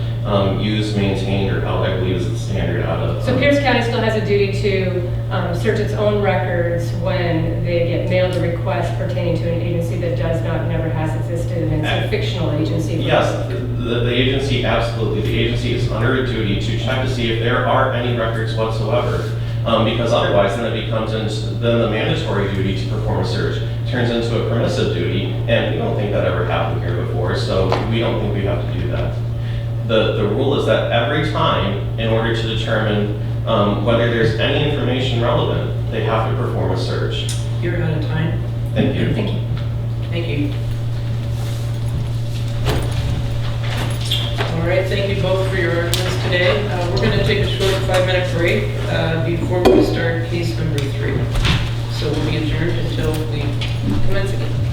used, maintained, or held, I believe is the standard out of. So Pierce County still has a duty to search its own records when they get mailed a request pertaining to an agency that does not, never has existed, and it's a fictional agency. Yes, the agency, absolutely. The agency is under a duty to check to see if there are any records whatsoever. Because otherwise, then it becomes then the mandatory duty to perform a search turns into a permissive duty, and we don't think that ever happened here before, so we don't think we have to do that. The rule is that every time, in order to determine whether there's any information relevant, they have to perform a search. You're out of time. Thank you. Thank you. Thank you. All right, thank you both for your arguments today. We're going to take a short 5-minute break before we start case number 3. So we'll be adjourned until we commence again.